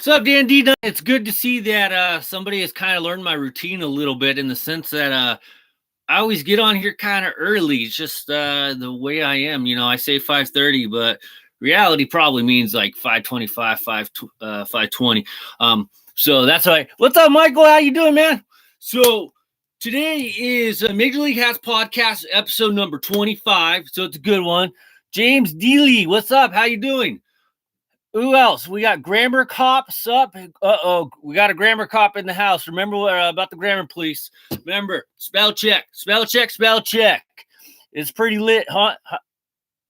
What's up, Dan D? It's good to see that somebody has kind of learned my routine a little bit in the sense that I always get on here kind of early. It's just the way I am. I say 5:30, but reality probably means like 5:25, 5:20. So that's why. What's up, Michael? How you doing, man? So today is a Major League Hatz podcast episode number 25. So it's a good one. James Dealey, what's up? How you doing? Who else? We got grammar cops up. We got a grammar cop in the house. Remember about the grammar police. Remember, spell check. It's pretty lit, huh?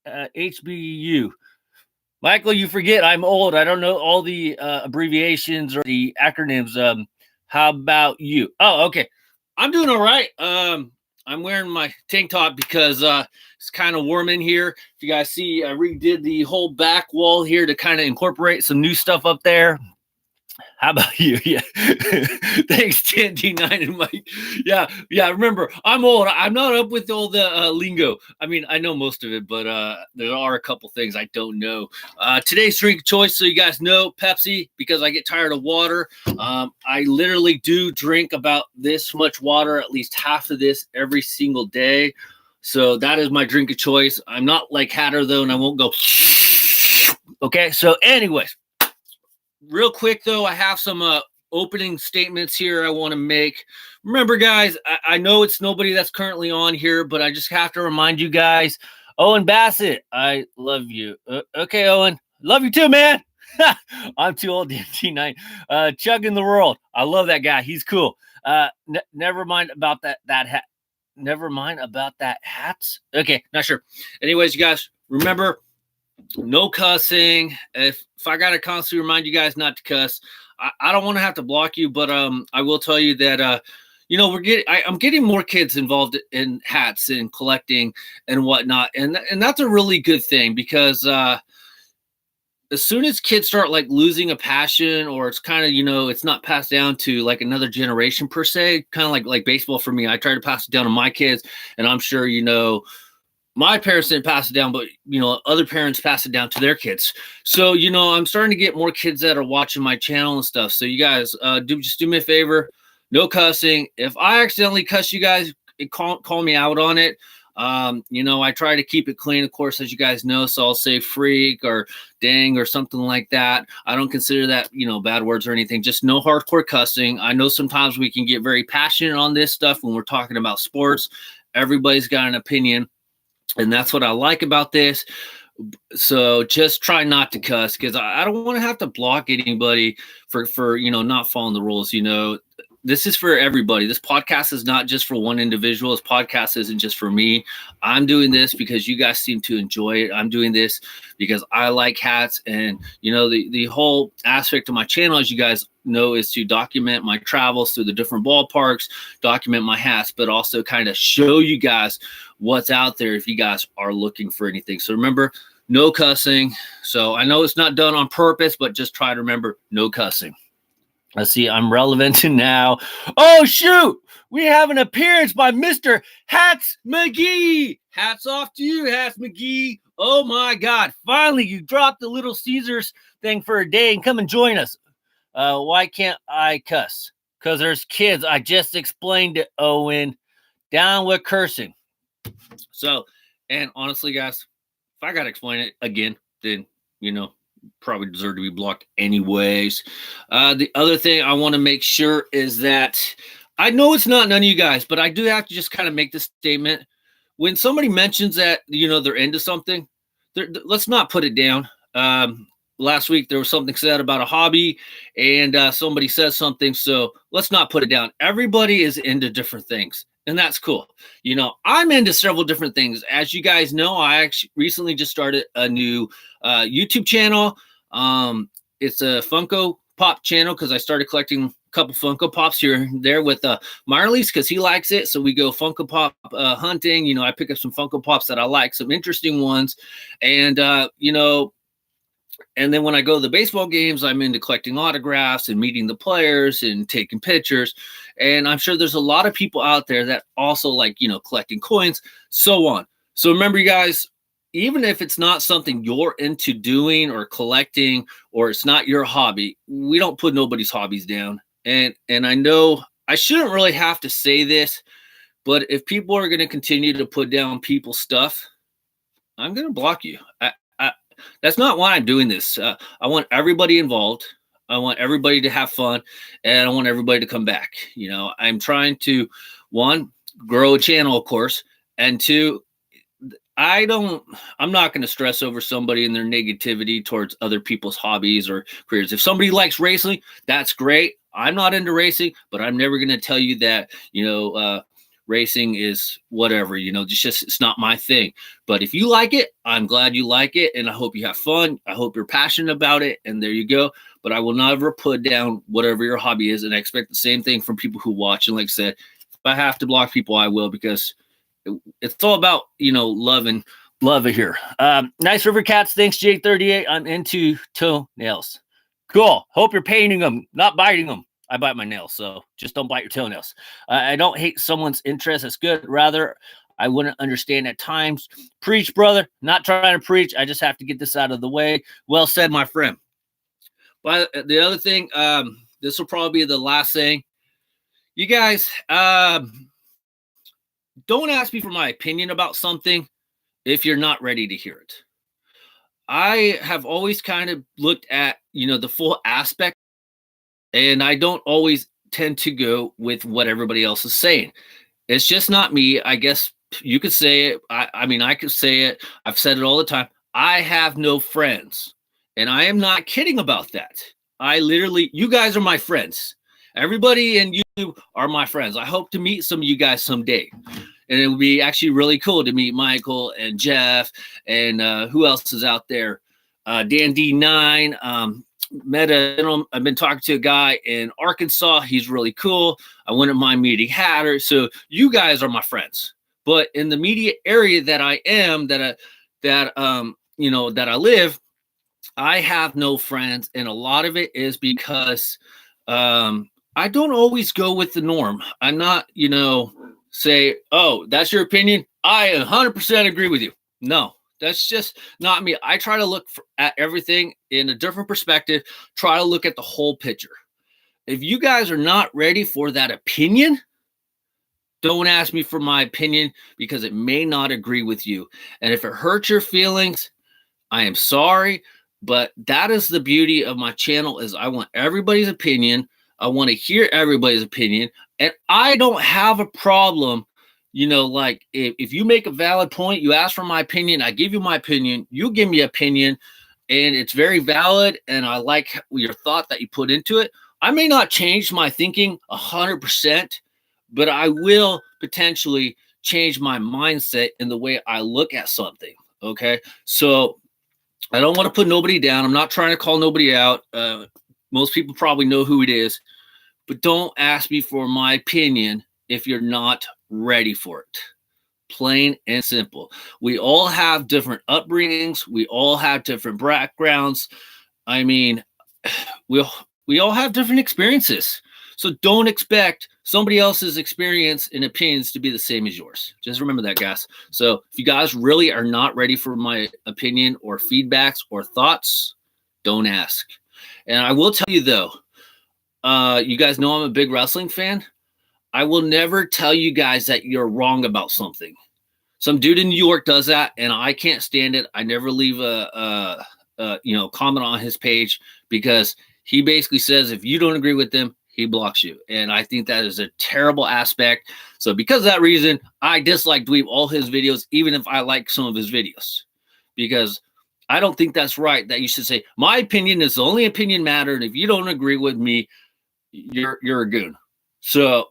HBU. Michael, you forget I'm old. I don't know all the abbreviations or the acronyms. How about you? Oh, okay. I'm doing all right. I'm wearing my tank top because it's kind of warm in here. If you guys see, I redid the whole back wall here to kind of incorporate some new stuff up there. How about you? Yeah. Thanks, TNT9 and Mike. Yeah. Remember, I'm old. I'm not up with all the lingo. I mean, I know most of it, but there are a couple things I don't know. Today's drink choice, so you guys know, Pepsi, because I get tired of water. I literally do drink about this much water, at least half of this every single day. So that is my drink of choice. I'm not like Hatter, though, and I won't go. Okay, so anyways. Real quick, though, I have some opening statements here I want to make. Remember, guys, I know it's nobody that's currently on here, but I just have to remind you guys, Owen Bassett, I love you. Okay, Owen, love you too, man. I'm too old, DMT9. Chugging the world. I love that guy. He's cool. Never mind about that hat. Never mind about that hats. Okay, not sure. Anyways, you guys, remember, no cussing. If I gotta constantly remind you guys not to cuss, I don't want to have to block you, but I will tell you that I'm getting more kids involved in hats and collecting and whatnot, and that's a really good thing because as soon as kids start like losing a passion, or it's kind of it's not passed down to like another generation per se, kind of like baseball for me. I try to pass it down to my kids, and I'm sure my parents didn't pass it down, but, other parents pass it down to their kids. So, I'm starting to get more kids that are watching my channel and stuff. So you guys do me a favor. No cussing. If I accidentally cuss you guys, call me out on it. I try to keep it clean, of course, as you guys know. So I'll say freak or dang or something like that. I don't consider that, bad words or anything. Just no hardcore cussing. I know sometimes we can get very passionate on this stuff when we're talking about sports. Everybody's got an opinion. And that's what I like about this. So just try not to cuss, because I don't want to have to block anybody for not following the rules. This is for everybody. This podcast is not just for one individual. This podcast isn't just for me. I'm doing this because you guys seem to enjoy it. I'm doing this because I like hats. And, the whole aspect of my channel, as you guys know, is to document my travels through the different ballparks, document my hats, but also kind of show you guys what's out there if you guys are looking for anything. So remember, no cussing. So I know it's not done on purpose, but just try to remember, no cussing. Let's see, I'm relevant now. Oh, shoot! We have an appearance by Mr. Hatz McGee. Hats off to you, Hatz McGee. Oh, my God. Finally, you dropped the Little Caesars thing for a day and come and join us. Why can't I cuss? Because there's kids. I just explained it, Owen. Down with cursing. So, and honestly, guys, if I got to explain it again, then, probably deserve to be blocked anyways. The other thing I want to make sure is that I know it's not none of you guys, but I do have to just kind of make this statement. When somebody mentions that, they're into something, let's not put it down. Last week, there was something said about a hobby, and somebody says something, so let's not put it down. Everybody is into different things, and that's cool. I'm into several different things. As you guys know, I actually recently just started a new YouTube channel. It's a Funko Pop channel because I started collecting a couple Funko Pops here and there with Marley's because he likes it. So we go Funko Pop hunting. I pick up some Funko Pops that I like, some interesting ones. And, and then when I go to the baseball games, I'm into collecting autographs and meeting the players and taking pictures. And I'm sure there's a lot of people out there that also like, collecting coins, so on. So remember, you guys, even if it's not something you're into doing or collecting, or it's not your hobby, we don't put nobody's hobbies down. And I know I shouldn't really have to say this, but if people are going to continue to put down people's stuff, I'm going to block you. That's not why I'm doing this. I want everybody involved. I want everybody to have fun, and I want everybody to come back. I'm trying to, one, grow a channel, of course, and two, I'm not going to stress over somebody and their negativity towards other people's hobbies or careers. If somebody likes racing, that's great. I'm not into racing, but I'm never going to tell you that, racing is whatever, it's not my thing. But if you like it, I'm glad you like it. And I hope you have fun. I hope you're passionate about it. And there you go. But I will never put down whatever your hobby is. And I expect the same thing from people who watch. And like I said, if I have to block people, I will, because it's all about, love it here. Nice River Cats. Thanks, J38. I'm into toenails. Cool. Hope you're painting them, not biting them. I bite my nails, so just don't bite your toenails. I don't hate someone's interest. That's good. Rather, I wouldn't understand at times. Preach, brother. Not trying to preach. I just have to get this out of the way. Well said, my friend. But the other thing, this will probably be the last thing. You guys, don't ask me for my opinion about something if you're not ready to hear it. I have always kind of looked at, the full aspect, and I don't always tend to go with what everybody else is saying. It's just not me. I guess you could say it. I mean, I could say it. I've said it all the time. I have no friends, and I am not kidding about that. You guys are my friends. Everybody in YouTube are my friends. I hope to meet some of you guys someday. And it would be actually really cool to meet Michael and Jeff and who else is out there? Dan D9. I've been talking to a guy in Arkansas. He's really cool. I wouldn't mind meeting Hatter. So you guys are my friends. But in the media area that I am, that I live, I have no friends. And a lot of it is because I don't always go with the norm. I'm not, say, oh, that's your opinion. I 100% agree with you. No, that's just not me. I try to look at everything in a different perspective, try to look at the whole picture. If you guys are not ready for that opinion, don't ask me for my opinion, because it may not agree with you. And if it hurts your feelings, I am sorry, but that is the beauty of my channel, is I want everybody's opinion. I want to hear everybody's opinion, and I don't have a problem, like if you make a valid point, you ask for my opinion, I give you my opinion, you give me opinion, and it's very valid, and I like your thought that you put into it. I may not change my thinking 100%, but I will potentially change my mindset in the way I look at something. Okay, so I don't want to put nobody down. I'm not trying to call nobody out. Most people probably know who it is, but don't ask me for my opinion if you're not ready for it. Plain and simple. We all have different upbringings. We all have different backgrounds. I mean, we all have different experiences. So don't expect somebody else's experience and opinions to be the same as yours. Just remember that, guys. So if you guys really are not ready for my opinion or feedbacks or thoughts, don't ask. And I will tell you, though, you guys know I'm a big wrestling fan. I will never tell you guys that you're wrong about something. Some dude in New York does that, and I can't stand it. I never leave a comment on his page, because he basically says if you don't agree with them, he blocks you. And I think that is a terrible aspect. So because of that reason, I dislike Dweeb all his videos, even if I like some of his videos, because I don't think that's right, that you should say, my opinion is the only opinion matter, and if you don't agree with me, you're a goon. So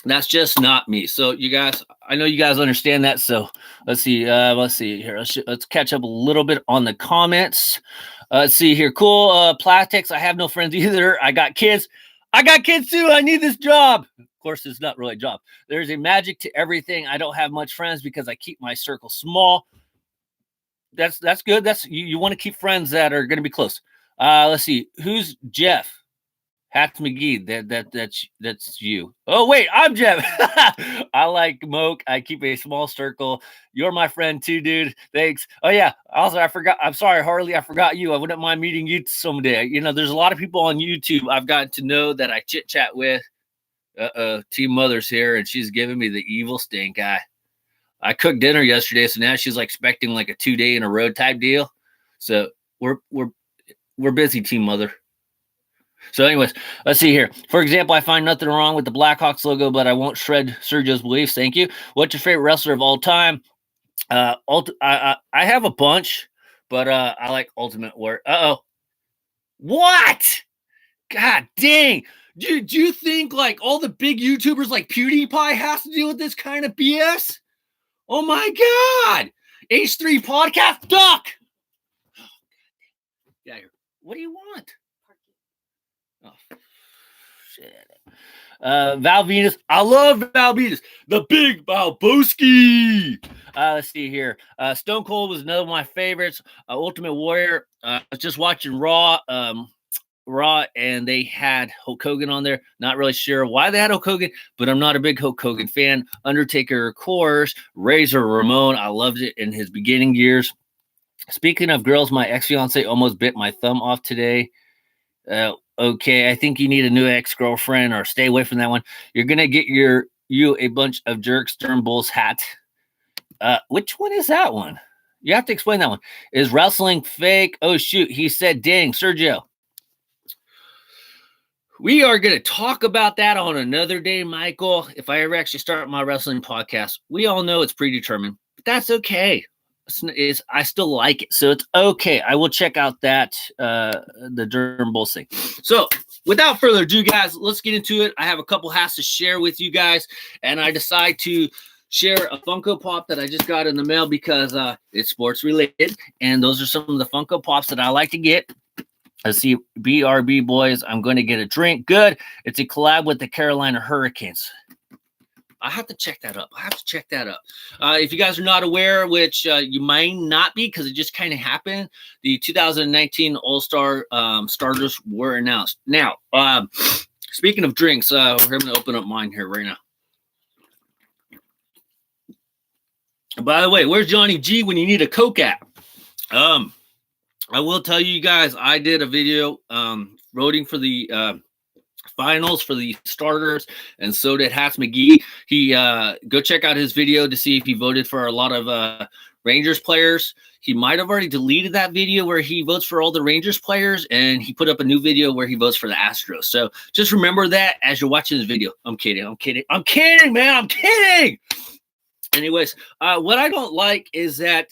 that's just not me. So you guys, I know you guys understand that. So let's see here. Let's catch up a little bit on the comments. Let's see here. Cool. Plastics. I have no friends either. I got kids. I got kids too. I need this job. Of course, it's not really a job. There's a magic to everything. I don't have much friends because I keep my circle small. That's good. You want to keep friends that are going to be close. Let's see. Who's Jeff? Hatz McGee, that's you. Oh wait, I'm Jeff. I like Moke. I keep a small circle. You're my friend too, dude. Thanks. Oh yeah. Also, I forgot. I'm sorry, Harley. I forgot you. I wouldn't mind meeting you someday. You know, there's a lot of people on YouTube I've gotten to know that I chit chat with. Team Mother's here, and she's giving me the evil stink eye. I cooked dinner yesterday, so now she's like expecting like a 2-day in a row type deal. So we're busy, Team Mother. So, anyways, let's see here. For example, I find nothing wrong with the Blackhawks logo, but I won't shred Sergio's beliefs. Thank you. What's your favorite wrestler of all time? I have a bunch, but I like Ultimate Warrior. What? God dang. Do you think like all the big YouTubers like PewDiePie has to deal with this kind of BS? Oh my God. H3 podcast, duck. Yeah, what do you want? Oh, shit. Val Venus. I love Val Venus. The big Balboski. Let's see here. Stone Cold was another of my favorites. Ultimate Warrior. I was just watching Raw. Raw, and they had Hulk Hogan on there. Not really sure why they had Hulk Hogan, but I'm not a big Hulk Hogan fan. Undertaker, of course. Razor Ramon. I loved it in his beginning years. Speaking of girls, my ex-fiance almost bit my thumb off today. Okay, I think you need a new ex-girlfriend or stay away from that one. You're going to get you a bunch of jerks, Stern Bulls hat. Which one is that one? You have to explain that one. Is wrestling fake? Oh, shoot. He said, dang, Sergio. We are going to talk about that on another day, Michael. If I ever actually start my wrestling podcast, we all know it's predetermined, but that's okay. I still like it, so it's okay. I will check out that the Durham Bulls thing. So, without further ado, guys, let's get into it. I have a couple hats to share with you guys, and I decide to share a Funko Pop that I just got in the mail because it's sports related, and those are some of the Funko Pops that I like to get. Let's see, BRB boys, I'm going to get a drink. Good. It's a collab with the Carolina Hurricanes. I have to check that up. If you guys are not aware, which you might not be because it just kind of happened, the 2019 All-Star starters were announced. Now, speaking of drinks, we're going to open up mine here right now. By the way, where's Johnny G when you need a Coke at? I will tell you guys, I did a video voting for the finals for the starters, and so did Hatz McGee. He go check out his video to see if he voted for a lot of Rangers players. He might have already deleted that video where he votes for all the Rangers players, and he put up a new video where he votes for the Astros. So just remember that as you're watching this video. I'm kidding, man. I'm kidding. Anyways, what I don't like is that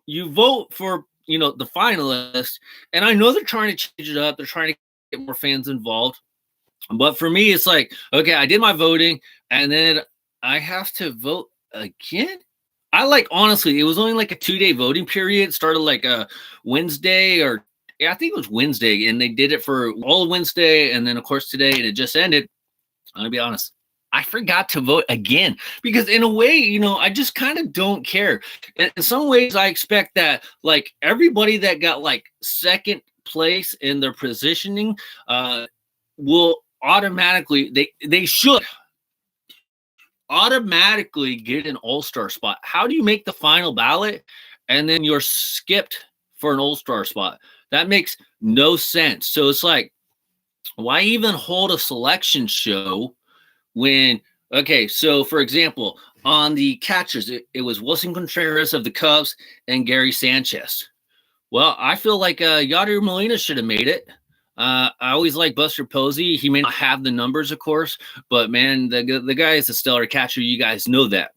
you vote for the finalists, and I know they're trying to change it up. They're trying to get more fans involved. But for me, it's like, okay, I did my voting, and then I have to vote again. Honestly, it was only like a 2-day voting period. It started like a Wednesday I think it was Wednesday, and they did it for all of Wednesday, and then of course today, and it just ended. I'm gonna be honest. I forgot to vote again because in a way, I just kind of don't care. In some ways, I expect that like everybody that got like second place in their positioning will automatically, they should automatically get an all-star spot. How do you make the final ballot and then you're skipped for an all-star spot? That makes no sense. So it's like, why even hold a selection show when, okay, so for example, on the catchers, it was Wilson Contreras of the Cubs and Gary Sanchez. Well, I feel like Yadier Molina should have made it. I always like Buster Posey. He may not have the numbers, of course, but man, the guy is a stellar catcher. You guys know that.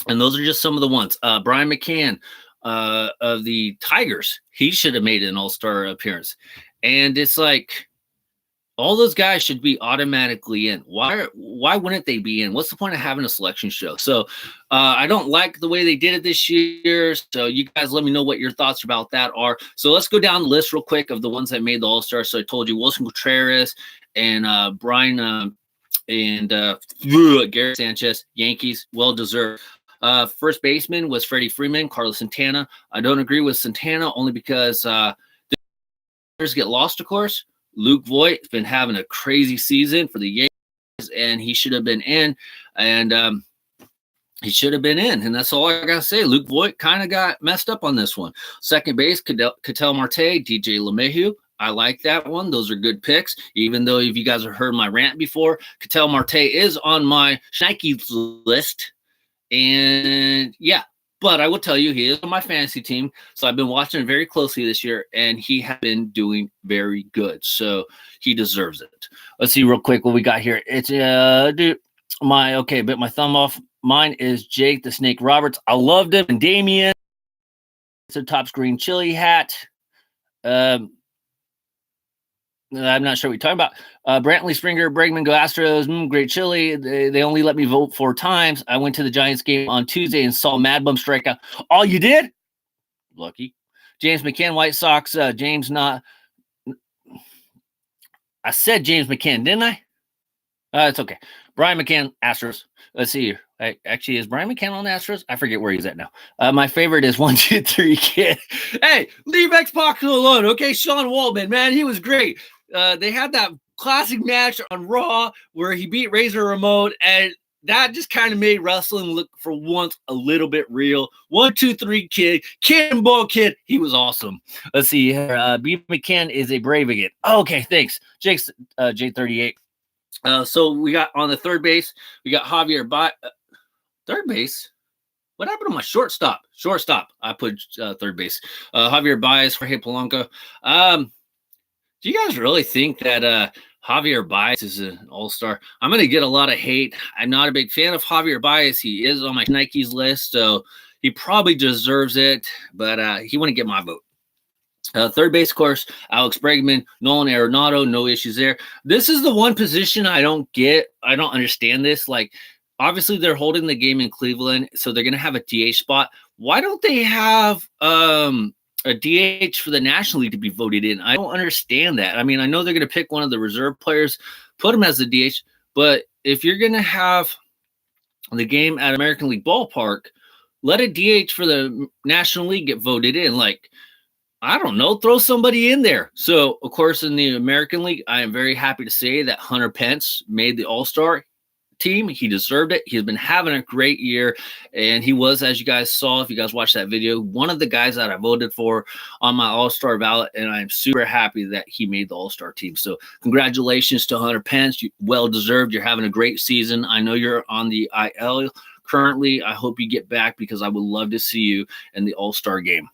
And those are just some of the ones. Brian McCann of the Tigers, he should have made an all-star appearance. And it's like, all those guys should be automatically in. Why wouldn't they be in? What's the point of having a selection show? So I don't like the way they did it this year. So you guys let me know what your thoughts about that are. So let's go down the list real quick of the ones that made the All-Star. So I told you Wilson Contreras and Brian and Gary Sanchez, Yankees, well-deserved. First baseman was Freddie Freeman, Carlos Santana. I don't agree with Santana only because the players get lost, of course. Luke Voigt's been having a crazy season for the Yankees, and he should have been in. And he should have been in, and that's all I gotta say. Luke Voigt kind of got messed up on this one. Second base, Ketel Marte, DJ LeMahieu. I like that one. Those are good picks. Even though if you guys have heard my rant before, Ketel Marte is on my Schneikes list, and yeah. But I will tell you, he is on my fantasy team, so I've been watching it very closely this year, and he has been doing very good. So he deserves it. Let's see real quick what we got here. It's dude, bit my thumb off. Mine is Jake the Snake Roberts. I loved him. And Damien. It's a top screen chili hat. I'm not sure what you're talking about. Brantley, Springer, Bregman, go Astros. Great chili. They only let me vote 4 times. I went to the Giants game on Tuesday and saw Mad Bum strike out. Oh, you did? Lucky. James McCann, White Sox. James not. I said James McCann, didn't I? It's okay. Brian McCann, Astros. Let's see here. Actually, is Brian McCann on the Astros? I forget where he's at now. My favorite is 1, 2, 3 kid. Hey, leave X-Pac alone, okay? Sean Waltman, man, he was great. They had that classic match on Raw where he beat Razor Ramon, and that just kind of made wrestling look for once a little bit real. 1, 2, 3 kid, Cannonball Kid, he was awesome. Let's see here. B. McCann is a Brave again. Okay, thanks. Jake's J38. So we got on the third base, we got Javier Baez. Third base? What happened to my shortstop? Shortstop. I put third base. Javier Baez, Jorge Polanco. Do you guys really think that Javier Baez is an all-star? I'm going to get a lot of hate. I'm not a big fan of Javier Baez. He is on my Nikes list, so he probably deserves it, but he wouldn't get my vote. Third base, of course, Alex Bregman, Nolan Arenado, no issues there. This is the one position I don't get. I don't understand this. Like, obviously, they're holding the game in Cleveland, so they're going to have a DH spot. Why don't they have a DH for the National League to be voted in? I don't understand that. I mean, I know they're going to pick one of the reserve players, put him as the DH, but if you're going to have the game at American League Ballpark, let a DH for the National League get voted in. Like, I don't know, throw somebody in there. So, of course, in the American League, I am very happy to say that Hunter Pence made the All-Star team. He deserved it. He's been having a great year, and he was, as you guys saw, if you guys watched that video, one of the guys that I voted for on my All-Star ballot, and I'm super happy that he made the All-Star team. So congratulations to Hunter Pence. Well deserved. You're having a great season. I know you're on the IL currently. I hope you get back because I would love to see you in the All-Star game.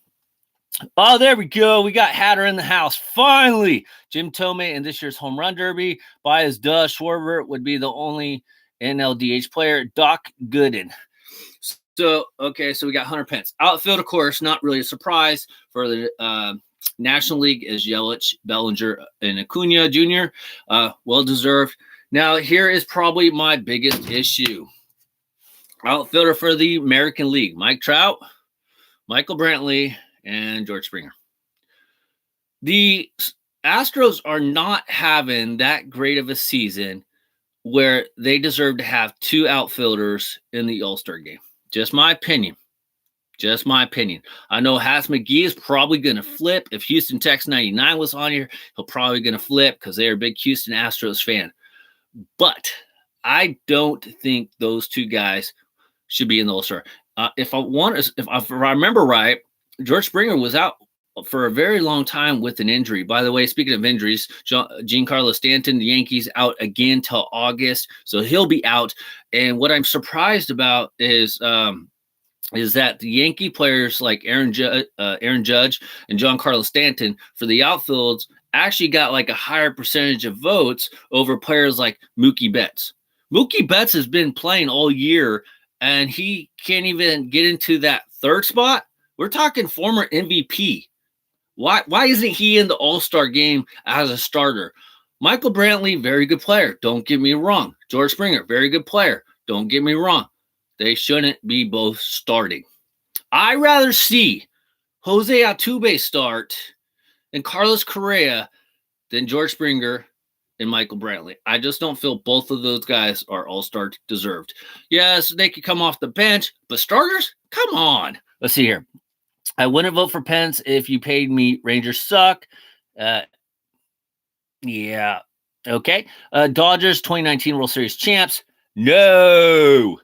Oh, there we go. We got Hatter in the house. Finally, Jim Tomei in this year's home run derby. Baez, Schwarber would be the only NLDH player. Doc Gooden. So, okay, so we got Hunter Pence. Outfield, of course, not really a surprise for the National League is Yelich, Bellinger, and Acuna Jr. Well-deserved. Now, here is probably my biggest issue. Outfielder for the American League. Mike Trout, Michael Brantley, and George Springer. The Astros are not having that great of a season where they deserve to have 2 outfielders in the All-Star game. Just my opinion. Just my opinion. I know Hatz McGee is probably going to flip. If Houston Tex 99 was on here, he'll probably going to flip because they're a big Houston Astros fan. But I don't think those 2 guys should be in the All-Star. If I remember right, George Springer was out for a very long time with an injury. By the way, speaking of injuries, Giancarlo Stanton, the Yankees, out again till August, so he'll be out. And what I'm surprised about is that the Yankee players like Aaron Judge and Giancarlo Stanton for the outfields actually got like a higher percentage of votes over players like Mookie Betts. Mookie Betts has been playing all year, and he can't even get into that third spot. We're talking former MVP. Why isn't he in the All-Star game as a starter? Michael Brantley, very good player. Don't get me wrong. George Springer, very good player. Don't get me wrong. They shouldn't be both starting. I'd rather see Jose Altuve start and Carlos Correa than George Springer and Michael Brantley. I just don't feel both of those guys are All-Star deserved. Yes, they could come off the bench, but starters? Come on. Let's see here. I wouldn't vote for Pence if you paid me. Rangers suck. Yeah. Okay. Dodgers 2019 World Series champs. No.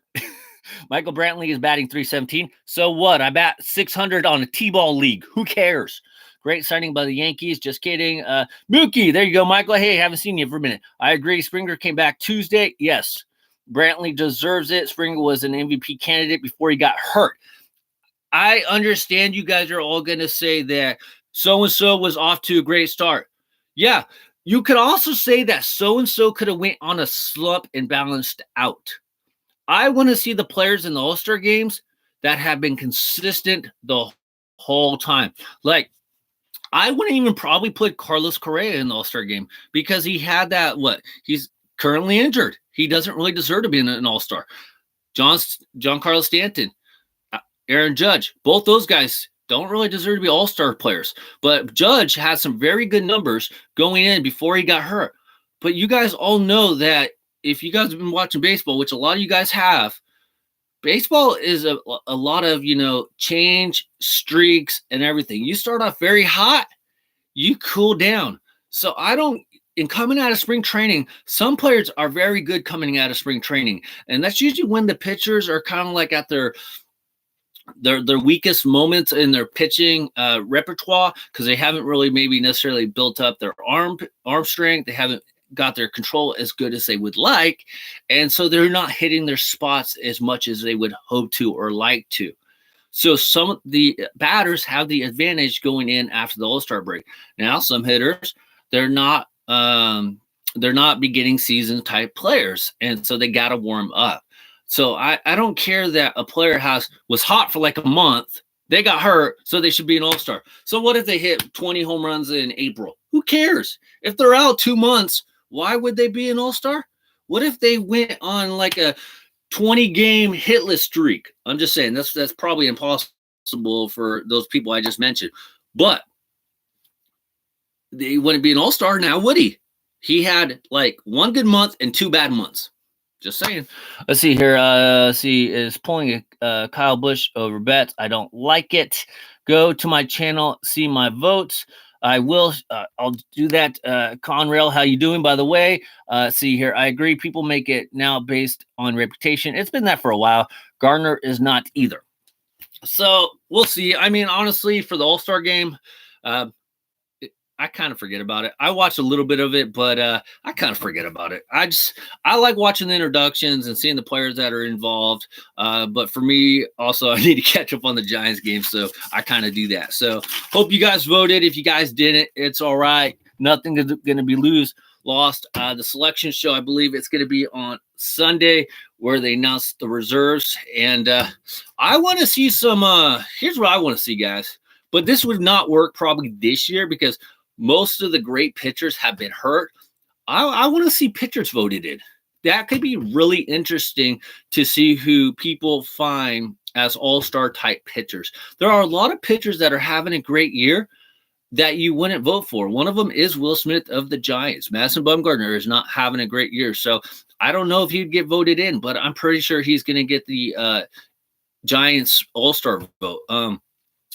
Michael Brantley is batting 317. So what? I bat 600 on a T-ball league. Who cares? Great signing by the Yankees. Just kidding. Mookie, there you go, Michael. Hey, haven't seen you for a minute. I agree. Springer came back Tuesday. Yes. Brantley deserves it. Springer was an MVP candidate before he got hurt. I understand you guys are all going to say that so-and-so was off to a great start. Yeah. You could also say that so-and-so could have went on a slump and balanced out. I want to see the players in the All-Star games that have been consistent the whole time. Like, I wouldn't even probably put Carlos Correa in the All-Star game because he had that, he's currently injured. He doesn't really deserve to be an All-Star. Giancarlo Stanton, Aaron Judge, both those guys don't really deserve to be All-Star players. But Judge had some very good numbers going in before he got hurt. But you guys all know that if you guys have been watching baseball, which a lot of you guys have, baseball is a lot of, change, streaks, and everything. You start off very hot, you cool down. So in coming out of spring training, some players are very good coming out of spring training. And that's usually when the pitchers are kind of like at their weakest moments in their pitching repertoire, because they haven't really maybe necessarily built up their arm strength. They haven't got their control as good as they would like. And so they're not hitting their spots as much as they would hope to or like to. So some of the batters have the advantage going in after the All-Star break. Now, some hitters, they're not beginning season type players. And so they got to warm up. So I don't care that a player was hot for like a month. They got hurt, so they should be an All-Star. So what if they hit 20 home runs in April? Who cares? If they're out 2 months, why would they be an All-Star? What if they went on like a 20-game hitless streak? I'm just saying that's probably impossible for those people I just mentioned. But they wouldn't be an All-Star now, would he? He had like 1 good month and 2 bad months. Just saying. Let's see here. Is pulling Kyle Busch over bets. I don't like it. Go to my channel, see my votes. I will. I'll do that. Conrail, how you doing? By the way, see here. I agree. People make it now based on reputation. It's been that for a while. Gardner is not either. So we'll see. I mean, honestly, for the All-Star game, I kind of forget about it. I watched a little bit of it, but I kind of forget about it. I like watching the introductions and seeing the players that are involved. But for me, also, I need to catch up on the Giants game, so I kind of do that. So hope you guys voted. If you guys didn't, it's all right. Nothing is going to be lost. The selection show, I believe it's going to be on Sunday, where they announce the reserves. And I want to see some here's what I want to see, guys. But this would not work probably this year because most of the great pitchers have been hurt. I want to see pitchers voted in. That could be really interesting to see who people find as all-star type pitchers. There are a lot of pitchers that are having a great year that you wouldn't vote for. One of them is Will Smith of the Giants. Madison Bumgarner is not having a great year. So I don't know if he'd get voted in, but I'm pretty sure he's going to get the Giants all-star vote.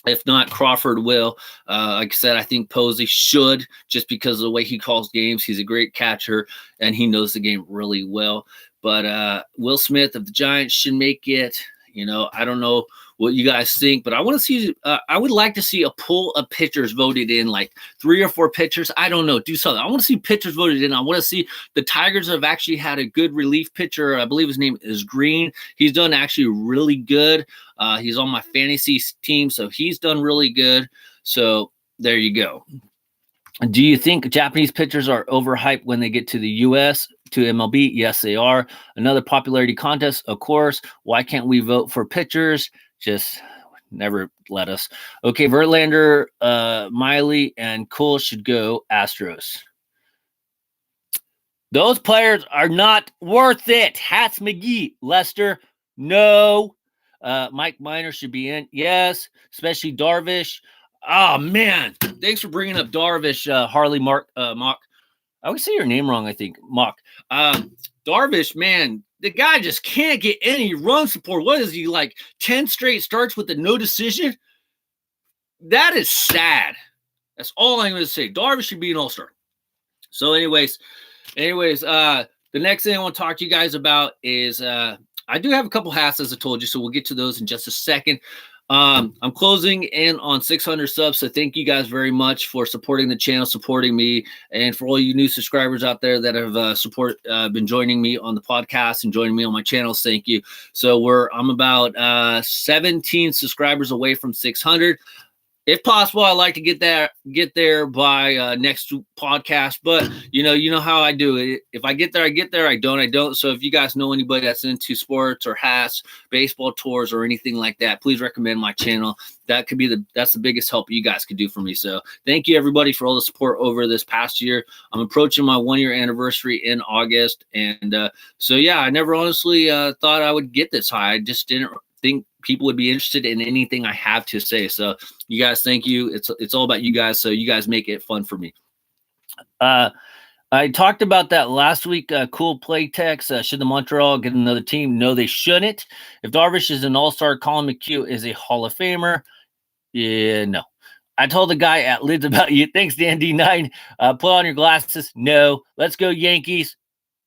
If not, Crawford will. Like I said, I think Posey should, just because of the way he calls games. He's a great catcher, and he knows the game really well. But Will Smith of the Giants should make it. I don't know what you guys think, but I want to see. I would like to see a pool of pitchers voted in, like 3 or 4 pitchers. I don't know. Do something. I want to see pitchers voted in. I want to see the Tigers have actually had a good relief pitcher. I believe his name is Green. He's done actually really good. He's on my fantasy team, so he's done really good. So there you go. Do you think Japanese pitchers are overhyped when they get to the U.S., to MLB? Yes, they are. Another popularity contest, of course. Why can't we vote for pitchers? Just never let us. Okay, Verlander, Miley, and Cole should go Astros. Those players are not worth it. Hatz, McGee, Lester, no. Mike Minor should be in. Yes, especially Darvish. Oh, man. Thanks for bringing up Darvish, Harley Mock. I always say your name wrong, I think. Mock. Darvish, man, the guy just can't get any run support. What is he, like 10 straight starts with a no decision? That is sad. That's all I'm going to say. Darvish should be an all-star. So the next thing I want to talk to you guys about is I do have a couple hats, as I told you, so we'll get to those in just a second. I'm closing in on 600 subs, so thank you guys very much for supporting the channel, supporting me, and for all you new subscribers out there that have been joining me on the podcast and joining me on my channels. Thank you. So I'm about 17 subscribers away from 600. If possible, I'd like to get there by next podcast. But you know how I do it. If I get there, I get there. I don't. So if you guys know anybody that's into sports or hats, baseball tours, or anything like that, please recommend my channel. That's the biggest help you guys could do for me. So thank you everybody for all the support over this past year. I'm approaching my 1-year anniversary in August, and so yeah, I never honestly thought I would get this high. I just didn't think people would be interested in anything I have to say. So you guys, thank you. It's all about you guys. So you guys make it fun for me. I talked about that last week. Cool play text. Should the Montreal get another team? No, they shouldn't. If Darvish is an all-star, Colin McHugh is a Hall of Famer. Yeah, no. I told the guy at Lids about you. Thanks, Dan D9. Put on your glasses. No. Let's go Yankees.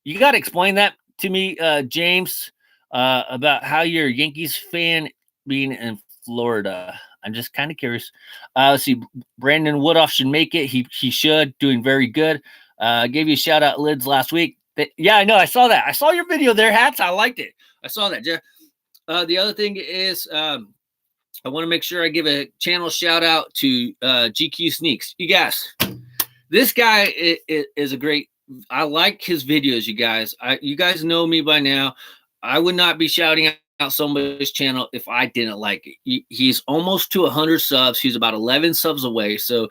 You got to explain that to me, James. About how you're a Yankees fan being in Florida. I'm just kind of curious. Let's see. Brandon Woodoff should make it. He should. Doing very good. Gave you a shout out, Lids, last week. Yeah, I know. I saw that. I saw your video there, Hatz. I liked it. I saw that. The other thing is I want to make sure I give a channel shout out to GQ Sneaks. You guys, this guy is a great. I like his videos, you guys. You guys know me by now. I would not be shouting out somebody's channel if I didn't like it. He's almost to 100 subs. He's about 11 subs away. So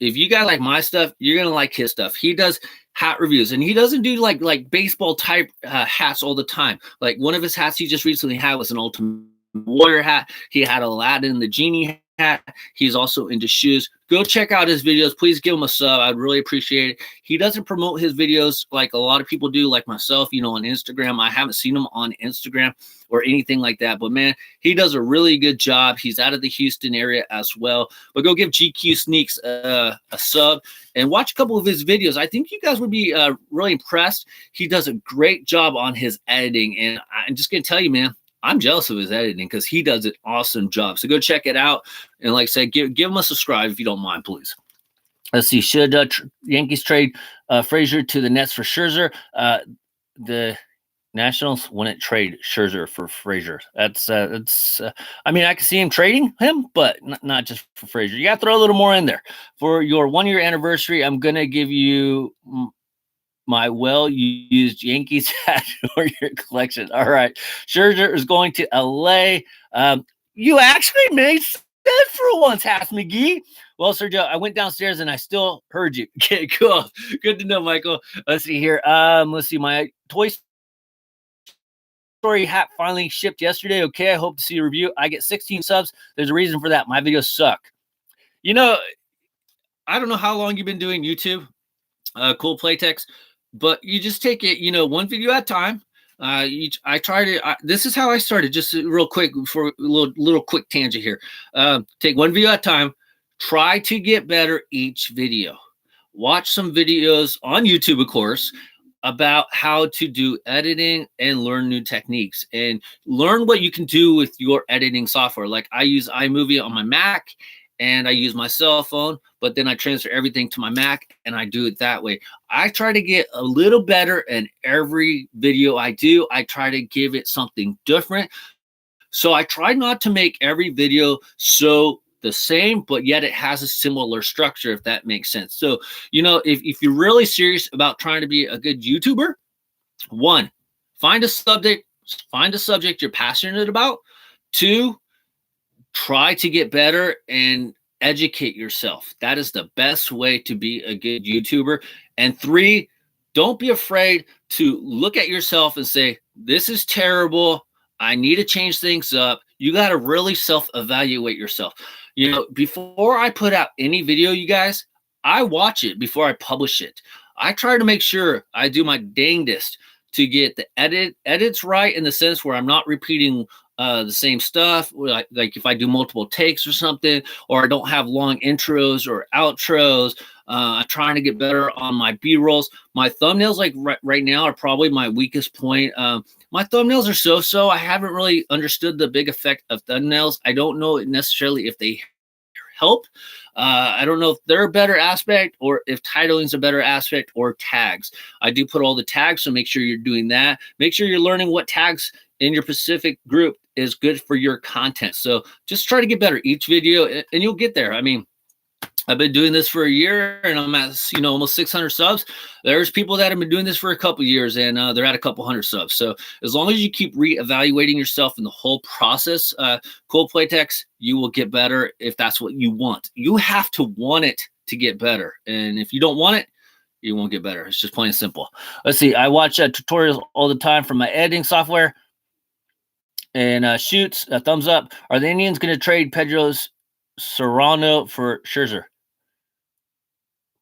if you guys like my stuff, you're going to like his stuff. He does hat reviews, and he doesn't do like baseball type hats all the time. Like one of his hats he just recently had was an Ultimate Warrior hat. He had Aladdin the Genie hat. He's also into shoes. Go check out his videos. Please give him a sub. I'd really appreciate it. He doesn't promote his videos like a lot of people do, like myself, on Instagram. I haven't seen him on Instagram or anything like that, but man, he does a really good job. He's out of the Houston area as well. But go give GQ Sneaks a sub and watch a couple of his videos. I think you guys would be really impressed. He does a great job on his editing, and I'm just gonna tell you, man, I'm jealous of his editing because he does an awesome job. So go check it out. And like I said, give him a subscribe if you don't mind, please. Let's see. Should Yankees trade Frazier to the Nets for Scherzer? The Nationals wouldn't trade Scherzer for Frazier. I mean, I can see him trading him, but not just for Frazier. You got to throw a little more in there. For your 1-year anniversary, I'm going to give you my well-used Yankees hat for your collection. All right. Scherzer is going to LA. You actually made sense for once, Hatz McGee. Well, Sergio, I went downstairs and I still heard you. Okay, cool. Good to know, Michael. Let's see here. Let's see. My Toy Story hat finally shipped yesterday. Okay, I hope to see a review. I get 16 subs. There's a reason for that. My videos suck. I don't know how long you've been doing YouTube. Cool Playtex. But you just take it, one video at a time. This is how I started. Just real quick for a little quick tangent here. Take one video at a time. Try to get better each video. Watch some videos on YouTube, of course, about how to do editing and learn new techniques and learn what you can do with your editing software. Like I use iMovie on my Mac, and I use my cell phone, but then I transfer everything to my Mac and I do it that way. I try to get a little better in every video I do. I try to give it something different. So I try not to make every video so the same, but yet it has a similar structure, if that makes sense. So, if you're really serious about trying to be a good YouTuber, 1, find a subject you're passionate about. 2, try to get better and educate yourself. That is the best way to be a good YouTuber. And 3, don't be afraid to look at yourself and say, this is terrible. I need to change things up. You got to really self-evaluate yourself. Before I put out any video, you guys, I watch it before I publish it. I try to make sure I do my dangest to get the edits right, in the sense where I'm not repeating the same stuff. Like if I do multiple takes or something, or I don't have long intros or outros. I'm trying to get better on my B-rolls. My thumbnails, like right now, are probably my weakest point. My thumbnails are so-so. I haven't really understood the big effect of thumbnails. I don't know necessarily if they help. I don't know if they're a better aspect or if titling is a better aspect or tags. I do put all the tags, so make sure you're doing that. Make sure you're learning what tags in your specific group is good for your content. So just try to get better each video and you'll get there. I mean, I've been doing this for a year and I'm at, almost 600 subs. There's people that have been doing this for a couple years and they're at a couple hundred subs. So as long as you keep reevaluating yourself in the whole process, Cool Playtex, you will get better if that's what you want. You have to want it to get better. And if you don't want it, you won't get better. It's just plain and simple. Let's see. I watch tutorials all the time from my editing software and shoots. A thumbs up. Are the Indians going to trade Pedro's Serrano for Scherzer?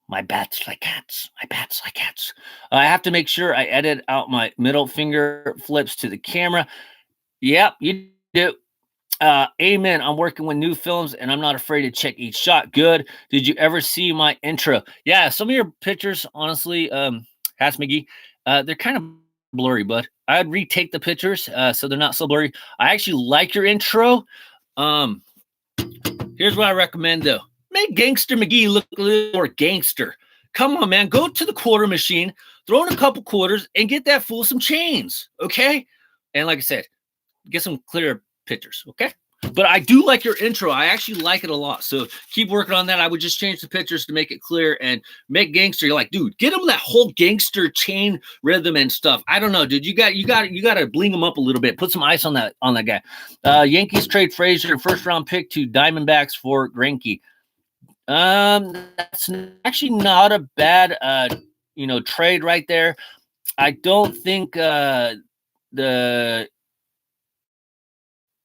My bats like cats. My bats like cats. I have to make sure I edit out my middle finger flips to the camera. Yep, you do. Amen. I'm working with new films and I'm not afraid to check each shot. Good. Did you ever see my intro? Yeah, some of your pictures, honestly, Hatz McGee, they're kind of blurry, bud. I'd retake the pictures so they're not so blurry. I actually like your intro. Here's what I recommend, though. Make Gangster McGee look a little more gangster. Come on, man. Go to the quarter machine, throw in a couple quarters, and get that fool some chains, okay? And like I said, get some clear pictures, okay? But I do like your intro. I actually like it a lot. So keep working on that. I would just change the pictures to make it clear and make gangster. You're like, dude, get him that whole gangster chain rhythm and stuff. I don't know, dude. You got to bling him up a little bit. Put some ice on that guy. Yankees trade Frazier, first round pick to Diamondbacks for Greinke. That's actually not a bad trade right there. I don't think the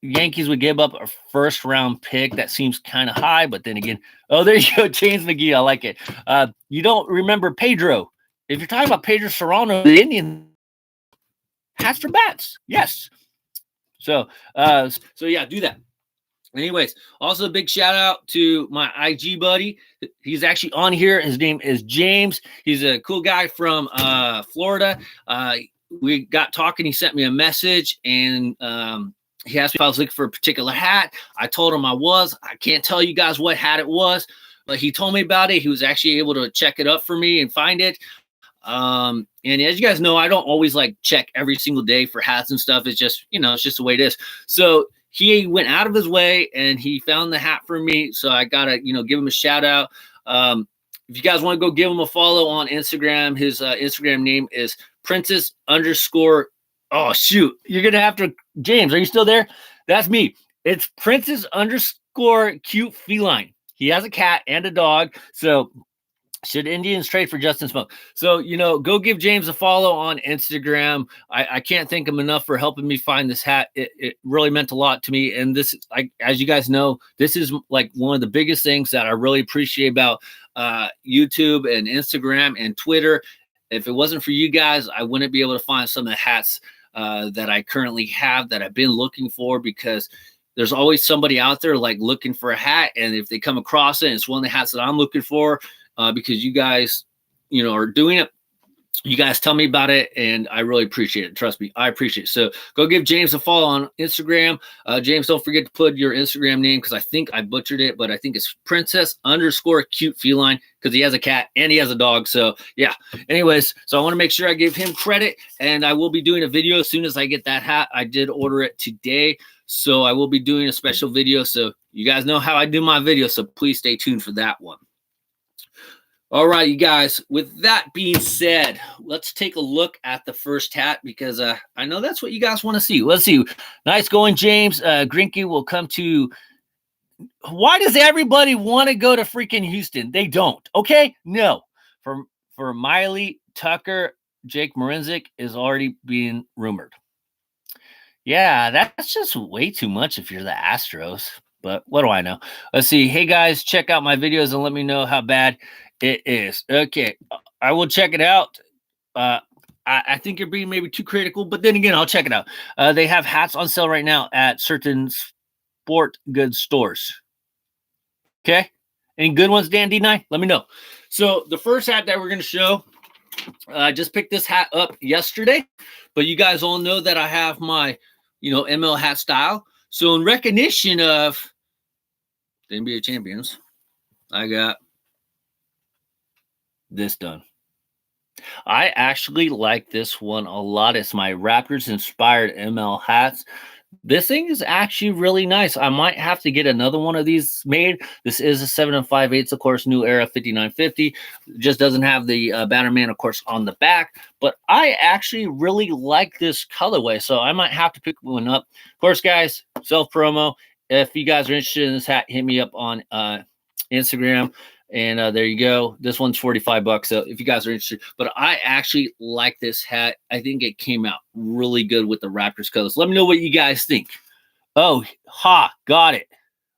Yankees would give up a first round pick. That seems kind of high, but then again, oh, there you go, James McGee. I like it. You don't remember Pedro. If you're talking about Pedro Serrano, the Indian has for bats. Yes. So yeah, do that. Anyways, also a big shout out to my IG buddy. He's actually on here. His name is James. He's a cool guy from Florida. We got talking. He sent me a message and he asked me if I was looking for a particular hat. I told him I was. I can't tell you guys what hat it was, but he told me about it. He was actually able to check it up for me and find it. And as you guys know, I don't always like check every single day for hats and stuff. It's just, it's just the way it is. So he went out of his way and he found the hat for me. So I got to, give him a shout out. If you guys want to go give him a follow on Instagram, his Instagram name is Princess _ oh, shoot. You're going to have to, James, are you still there? That's me. It's Princess _ cute feline. He has a cat and a dog. So should Indians trade for Justin Smoke? So, go give James a follow on Instagram. I can't thank him enough for helping me find this hat. It really meant a lot to me. And this, as you guys know, this is like one of the biggest things that I really appreciate about YouTube and Instagram and Twitter. If it wasn't for you guys, I wouldn't be able to find some of the hats that I currently have that I've been looking for, because there's always somebody out there like looking for a hat. And if they come across it, and it's one of the hats that I'm looking for, because you guys, are doing it. You guys tell me about it, and I really appreciate it. Trust me, I appreciate it. So go give James a follow on Instagram. James, don't forget to put your Instagram name, because I think I butchered it, but I think it's Princess _ cute feline, because he has a cat and he has a dog. So yeah. Anyways, so I want to make sure I give him credit, and I will be doing a video as soon as I get that hat. I did order it today, so I will be doing a special video. So you guys know how I do my videos, so please stay tuned for that one. All right, you guys, with that being said, let's take a look at the first hat, because I know that's what you guys want to see. Let's see. Nice going, James. Greinke will come to – why does everybody want to go to freaking Houston? They don't, okay? No. For Miley, Tucker, Jake Marinzik is already being rumored. Yeah, that's just way too much if you're the Astros, but what do I know? Let's see. Hey, guys, check out my videos and let me know how bad – it is. Okay. I will check it out. I think you're being maybe too critical, but then again, I'll check it out. They have hats on sale right now at certain sport goods stores. Okay. Any good ones, Dan D9? Let me know. So the first hat that we're going to show, I just picked this hat up yesterday, but you guys all know that I have my, ML hat style. So in recognition of the NBA champions, I got this done. I actually like this one a lot. It's my Raptors inspired ML hats. This thing is actually really nice. I might have to get another one of these made. This is a 7 5/8, of course, new era 5950. Just doesn't have the Batterman, of course, on the back. But I actually really like this colorway, so I might have to pick one up. Of course, guys, self promo. If you guys are interested in this hat, hit me up on Instagram. And there you go. This one's $45. So if you guys are interested, but I actually like this hat. I think it came out really good with the Raptors colors. Let me know what you guys think. Oh, got it.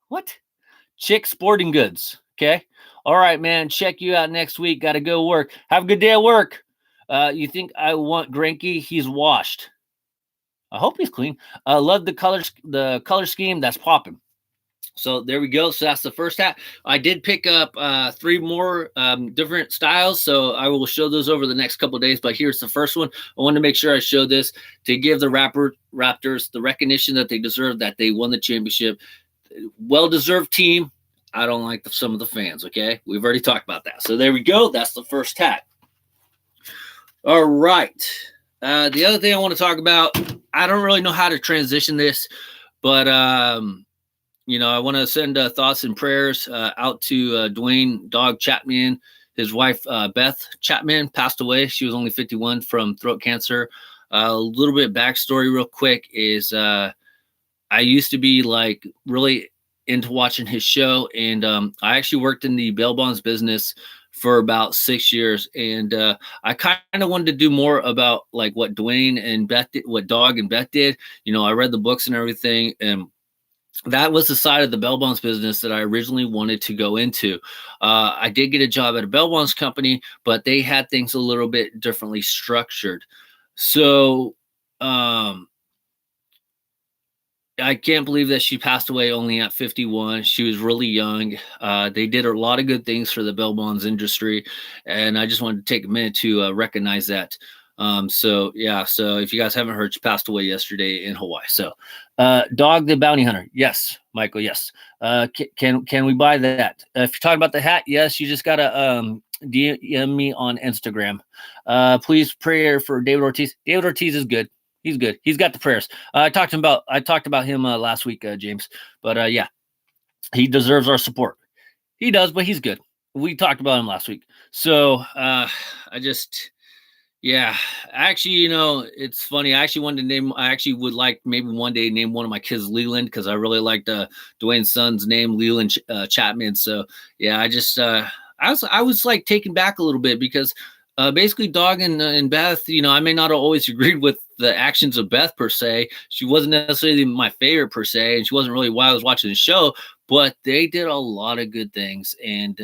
What? Chick Sporting Goods. Okay. All right, man. Check you out next week. Got to go work. Have a good day at work. You think I want Granky? He's washed. I hope he's clean. Love the color scheme. That's popping. So there we go. So that's the first hat. I did pick up 3 more different styles. So I will show those over the next couple of days. But here's the first one. I wanted to make sure I show this to give the Raptors the recognition that they deserve, that they won the championship. Well-deserved team. I don't like some of the fans, okay? We've already talked about that. So there we go. That's the first hat. All right. The other thing I want to talk about, I don't really know how to transition this, but I want to send thoughts and prayers out to Dwayne Dog Chapman. His wife, Beth Chapman, passed away. She was only 51 from throat cancer. A little bit of backstory real quick is I used to be like really into watching his show. And I actually worked in the bail bonds business for about 6 years. And I kind of wanted to do more about like what Dwayne and Beth did, what Dog and Beth did. I read the books and everything. And that was the side of the bail bonds business that I originally wanted to go into. I did get a job at a bail bonds company, but they had things a little bit differently structured. So I can't believe that she passed away only at 51. She was really young. They did a lot of good things for the bail bonds industry, and I just wanted to take a minute to recognize that. So if you guys haven't heard, she passed away yesterday in Hawaii. So Dog the Bounty Hunter. Yes, Michael, yes. Can we buy that? If you're talking about the hat, yes, you just gotta DM me on Instagram. Please pray for David Ortiz. David Ortiz is good. He's good. He's got the prayers. I talked about him last week, James. But yeah, he deserves our support. He does, but he's good. We talked about him last week. So yeah, actually, it's funny. I actually would like maybe one day name one of my kids Leland, because I really liked Dwayne's son's name, Leland Chapman. So yeah, I was like taken back a little bit because basically Dog and Beth, I may not have always agreed with the actions of Beth per se. She wasn't necessarily my favorite per se, and she wasn't really why I was watching the show, but they did a lot of good things. And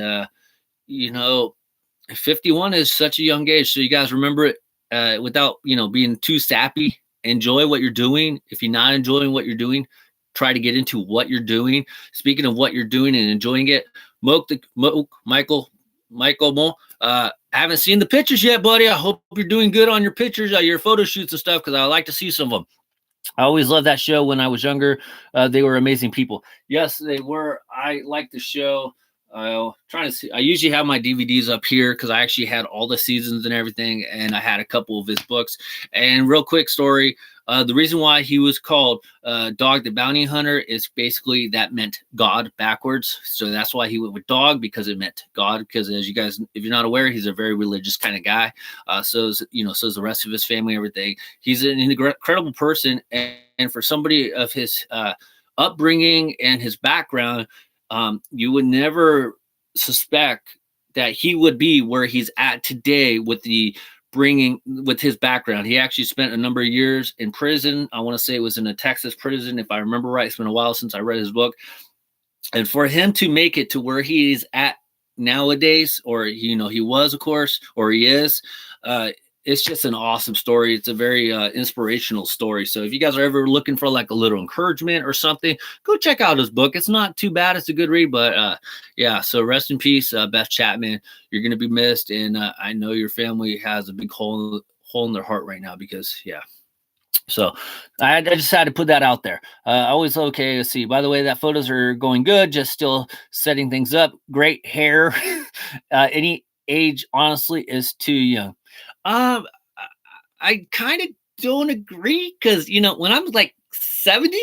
51 is such a young age. So you guys remember it without, being too sappy. Enjoy what you're doing. If you're not enjoying what you're doing, try to get into what you're doing. Speaking of what you're doing and enjoying it, Michael Mo, I haven't seen the pictures yet, buddy. I hope you're doing good on your pictures, your photo shoots and stuff, because I like to see some of them. I always loved that show when I was younger. They were amazing people. Yes, they were. I liked the show. Trying to see. I usually have my DVDs up here because I actually had all the seasons and everything, and I had a couple of his books. And real quick story: the reason why he was called Dog the Bounty Hunter is basically that meant God backwards. So that's why he went with Dog, because it meant God. Because as you guys, if you're not aware, he's a very religious kind of guy. So is the rest of his family, everything. He's an incredible person, and for somebody of his upbringing and his background. You would never suspect that he would be where he's at today with his background. He actually spent a number of years in prison. I want to say it was in a Texas prison, if I remember right. It's been a while since I read his book. And for him to make it to where he is at nowadays, or he was, of course, or he is, it's just an awesome story. It's a very inspirational story. So if you guys are ever looking for like a little encouragement or something, go check out his book. It's not too bad. It's a good read, but yeah. So rest in peace, Beth Chapman. You're gonna be missed, and I know your family has a big hole in their heart right now because yeah. So I just had to put that out there. Always okay. Let's see. By the way, that photos are going good. Just still setting things up. Great hair. Any age, honestly, is too young. I kind of don't agree because when I'm like 70,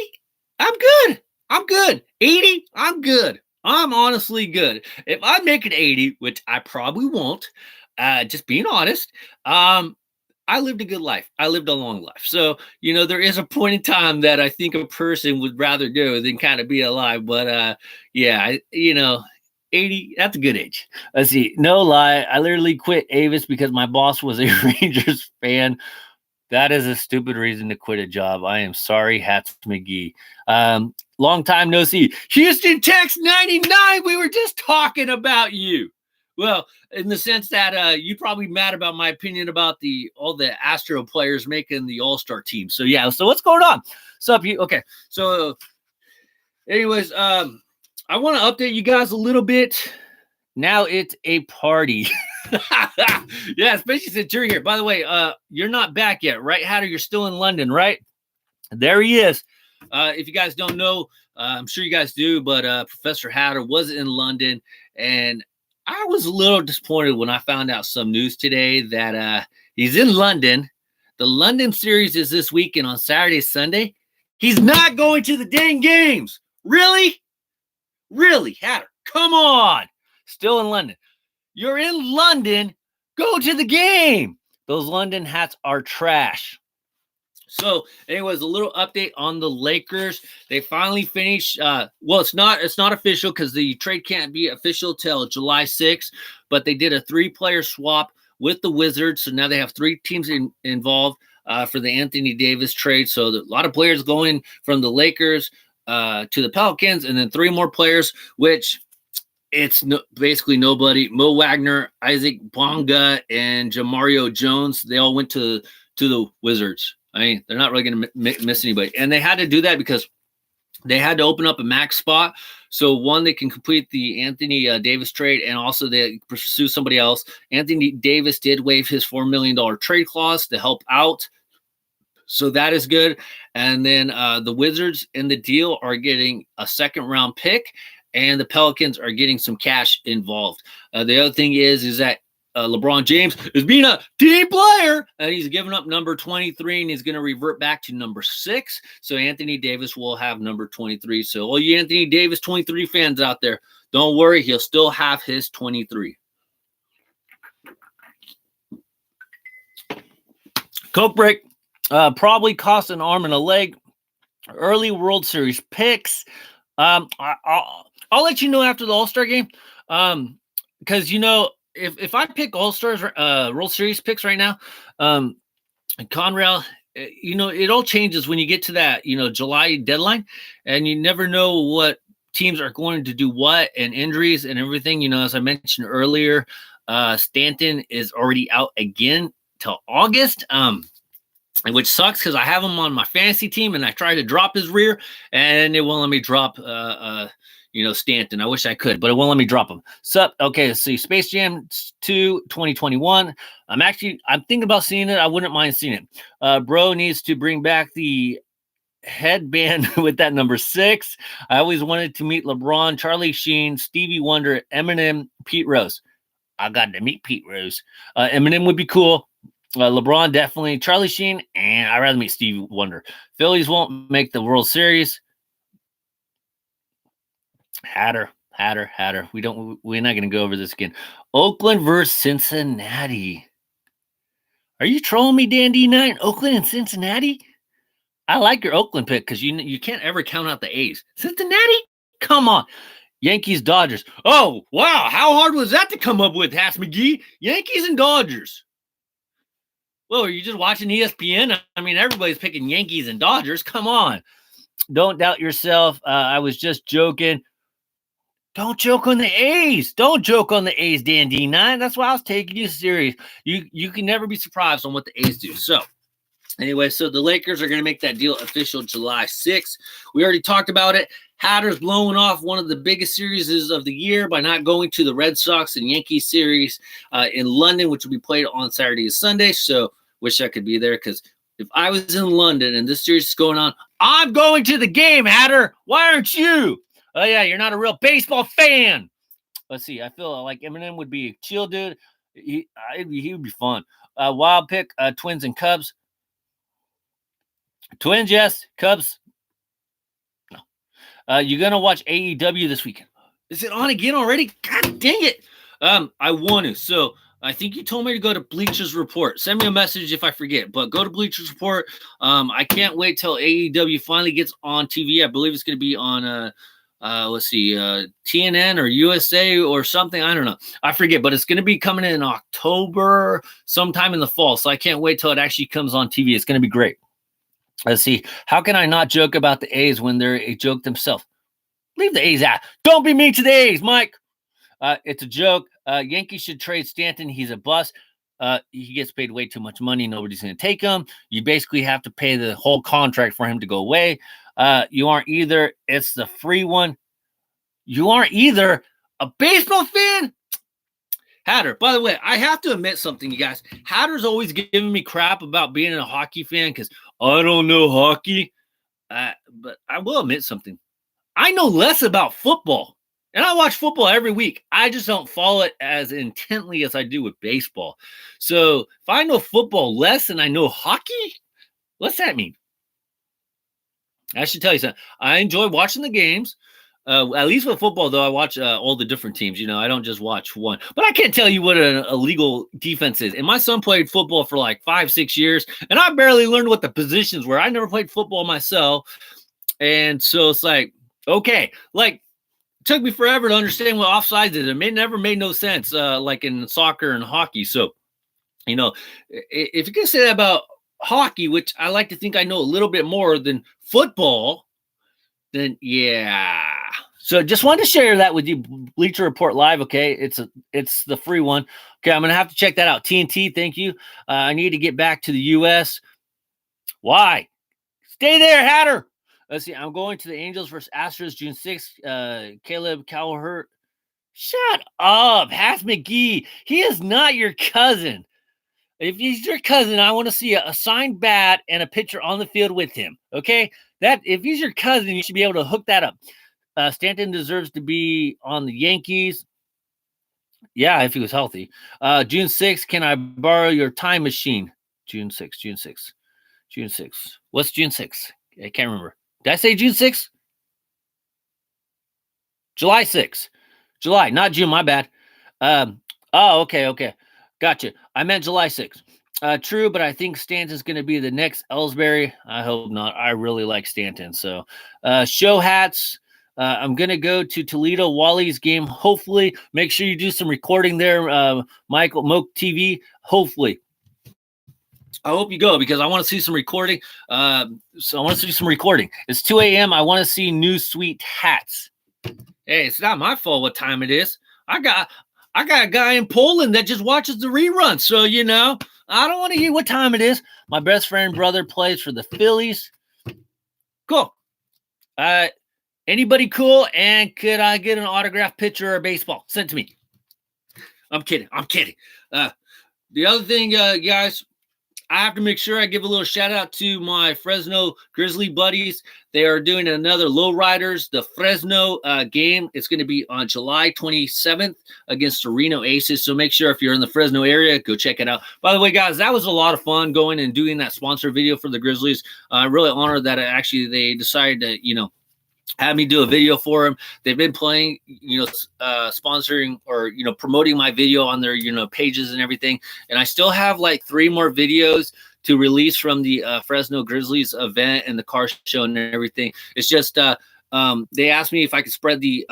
I'm good. I'm good. 80, I'm good. I'm honestly good. If I make it 80, which I probably won't, just being honest, I lived a good life. I lived a long life. So, there is a point in time that I think a person would rather do than kind of be alive. But yeah, 80, that's a good age. Let's see. No lie. I literally quit Avis because my boss was a Rangers fan. That is a stupid reason to quit a job. I am sorry, Hatz McGee. Long time no see. Houston Tex 99. We were just talking about you. Well, in the sense that you probably mad about my opinion about all the Astro players making the All-Star team. So yeah, so what's going on? What's up, you? Okay, so anyways, I want to update you guys a little bit. Now it's a party. Yeah, especially since you're here. By the way, you're not back yet, right, Hatter? You're still in London, right? There he is. If you guys don't know, I'm sure you guys do, but Professor Hatter was in London, and I was a little disappointed when I found out some news today that he's in London. The London series is this weekend on Saturday, Sunday. He's not going to the dang games. Really? Really, Hatter? Come on. Still in London. You're in London. Go to the game. Those London hats are trash. So, anyways, a little update on the Lakers. They finally finished. Well, it's not official because the trade can't be official till July 6th. But they did a 3-player swap with the Wizards. So now they have 3 teams involved for the Anthony Davis trade. So a lot of players going from the Lakers to the Pelicans, and then 3 more players, which it's basically nobody. Mo Wagner, Isaac Bonga, and Jamario Jones. They all went to the Wizards. I mean, they're not really going to miss anybody. And they had to do that because they had to open up a max spot. So, one, they can complete the Anthony Davis trade, and also they pursue somebody else. Anthony Davis did waive his $4 million trade clause to help out. So that is good. And then the Wizards in the deal are getting a second-round pick, and the Pelicans are getting some cash involved. The other thing is that LeBron James is being a team player, and he's giving up number 23, and he's going to revert back to number 6. So Anthony Davis will have number 23. So all you Anthony Davis 23 fans out there, don't worry, he'll still have his 23. Coke break probably cost an arm and a leg. Early World Series picks. I'll let you know after the All-Star game, because if I pick All-Stars World Series picks right now, Conrail, it all changes when you get to that July deadline, and you never know what teams are going to do what, and injuries and everything. As I mentioned earlier, Stanton is already out again till August. Which sucks because I have him on my fantasy team, and I tried to drop his rear, and it won't let me drop Stanton. I wish I could, but it won't let me drop him. Okay, let's see. Space Jam 2 2021. I'm thinking about seeing it. I wouldn't mind seeing it. Bro needs to bring back the headband with that number 6. I always wanted to meet LeBron, Charlie Sheen, Stevie Wonder, Eminem, Pete Rose. I got to meet Pete Rose. Eminem would be cool. LeBron, definitely. Charlie Sheen, and I'd rather meet Stevie Wonder. Phillies won't make the World Series. Hatter. We're not going to go over this again. Oakland versus Cincinnati. Are you trolling me, Dan D9? Oakland and Cincinnati? I like your Oakland pick because you can't ever count out the A's. Cincinnati? Come on. Yankees, Dodgers. Oh, wow. How hard was that to come up with, Hatz McGee? Yankees and Dodgers. Well, are you just watching ESPN? I mean, everybody's picking Yankees and Dodgers. Come on. Don't doubt yourself. I was just joking. Don't joke on the A's. Don't joke on the A's, Dan D9. That's why I was taking you serious. You can never be surprised on what the A's do. So, anyway, so the Lakers are going to make that deal official July 6th. We already talked about it. Hatter's blowing off one of the biggest series of the year by not going to the Red Sox and Yankees series in London, which will be played on Saturday and Sunday. So, wish I could be there because if I was in London and this series is going on, I'm going to the game, Hatter. Why aren't you? Oh, yeah, you're not a real baseball fan. Let's see. I feel like Eminem would be a chill dude. He would be fun. Wild pick, Twins and Cubs. Twins, yes. Cubs, no. You're going to watch AEW this weekend. Is it on again already? God dang it. I want to. So I think you told me to go to Bleachers Report. Send me a message if I forget, but go to Bleachers Report. I can't wait till AEW finally gets on TV. I believe it's going to be on let's see, TNN or USA or something. I don't know. I forget, but it's going to be coming in October, sometime in the fall. So I can't wait till it actually comes on TV. It's going to be great. Let's see. How can I not joke about the A's when they're a joke themselves? Leave the A's out. Don't be mean to the A's, Mike. It's a joke. Yankees should trade Stanton. He's a bust. He gets paid way too much money. Nobody's going to take him. You basically have to pay the whole contract for him to go away. You aren't either. It's the free one. You aren't either a baseball fan. Hatter, by the way, I have to admit something, you guys. Hatter's always giving me crap about being a hockey fan because I don't know hockey. But I will admit something. I know less about football. And I watch football every week. I just don't follow it as intently as I do with baseball. So if I know football less than I know hockey, what's that mean? I should tell you something. I enjoy watching the games. At least with football, though, I watch all the different teams. You know, I don't just watch one. But I can't tell you what an illegal defense is. And my son played football for like 5-6 years, and I barely learned what the positions were. I never played football myself. And so it's like, okay, like, it took me forever to understand what offsides is. It never made no sense, like in soccer and hockey. So, you know, if you can say that about hockey, which I like to think I know a little bit more than football, then yeah. So just wanted to share that with you, Bleacher Report Live. Okay, it's the free one. Okay, I'm gonna have to check that out. TNT, thank you. I need to get back to the U.S. Why? Stay there, Hatter. Let's see. I'm going to the Angels versus Astros June 6th. Caleb Cowherd. Shut up, Hatz McGee. He is not your cousin. If he's your cousin, I want to see a signed bat and a pitcher on the field with him. Okay, that if he's your cousin, you should be able to hook that up. Stanton deserves to be on the Yankees. Yeah, if he was healthy. June 6th, can I borrow your time machine? June 6th. What's June 6th? I can't remember. Did I say June 6th? July 6th. July, not June, my bad. Okay. Gotcha. I meant July 6th. True, but I think Stanton's going to be the next Ellsbury. I hope not. I really like Stanton. So, show Hatz. I'm going to go to Toledo Wally's game. Hopefully, make sure you do some recording there, Michael Moke TV. Hopefully. I hope you go because I want to see some recording. It's 2 a.m. I want to see new sweet hats. Hey, it's not my fault what time it is. I got a guy in Poland that just watches the rerun. So, you know, I don't want to hear what time it is. My best friend brother plays for the Phillies. Cool. Anybody cool? And could I get an autographed picture or baseball sent to me? I'm kidding. The other thing, guys, I have to make sure I give a little shout out to my Fresno Grizzly buddies. They are doing another Lowriders, the Fresno game. It's going to be on July 27th against the Reno Aces. So make sure if you're in the Fresno area, go check it out. By the way, guys, that was a lot of fun going and doing that sponsor video for the Grizzlies. I'm really honored that they decided to, you know, have me do a video for them. They've been playing, you know, sponsoring or, you know, promoting my video on their, you know, pages and everything. And I still have like 3 more videos to release from the Fresno Grizzlies event and the car show and everything. It's just they asked me if I could spread the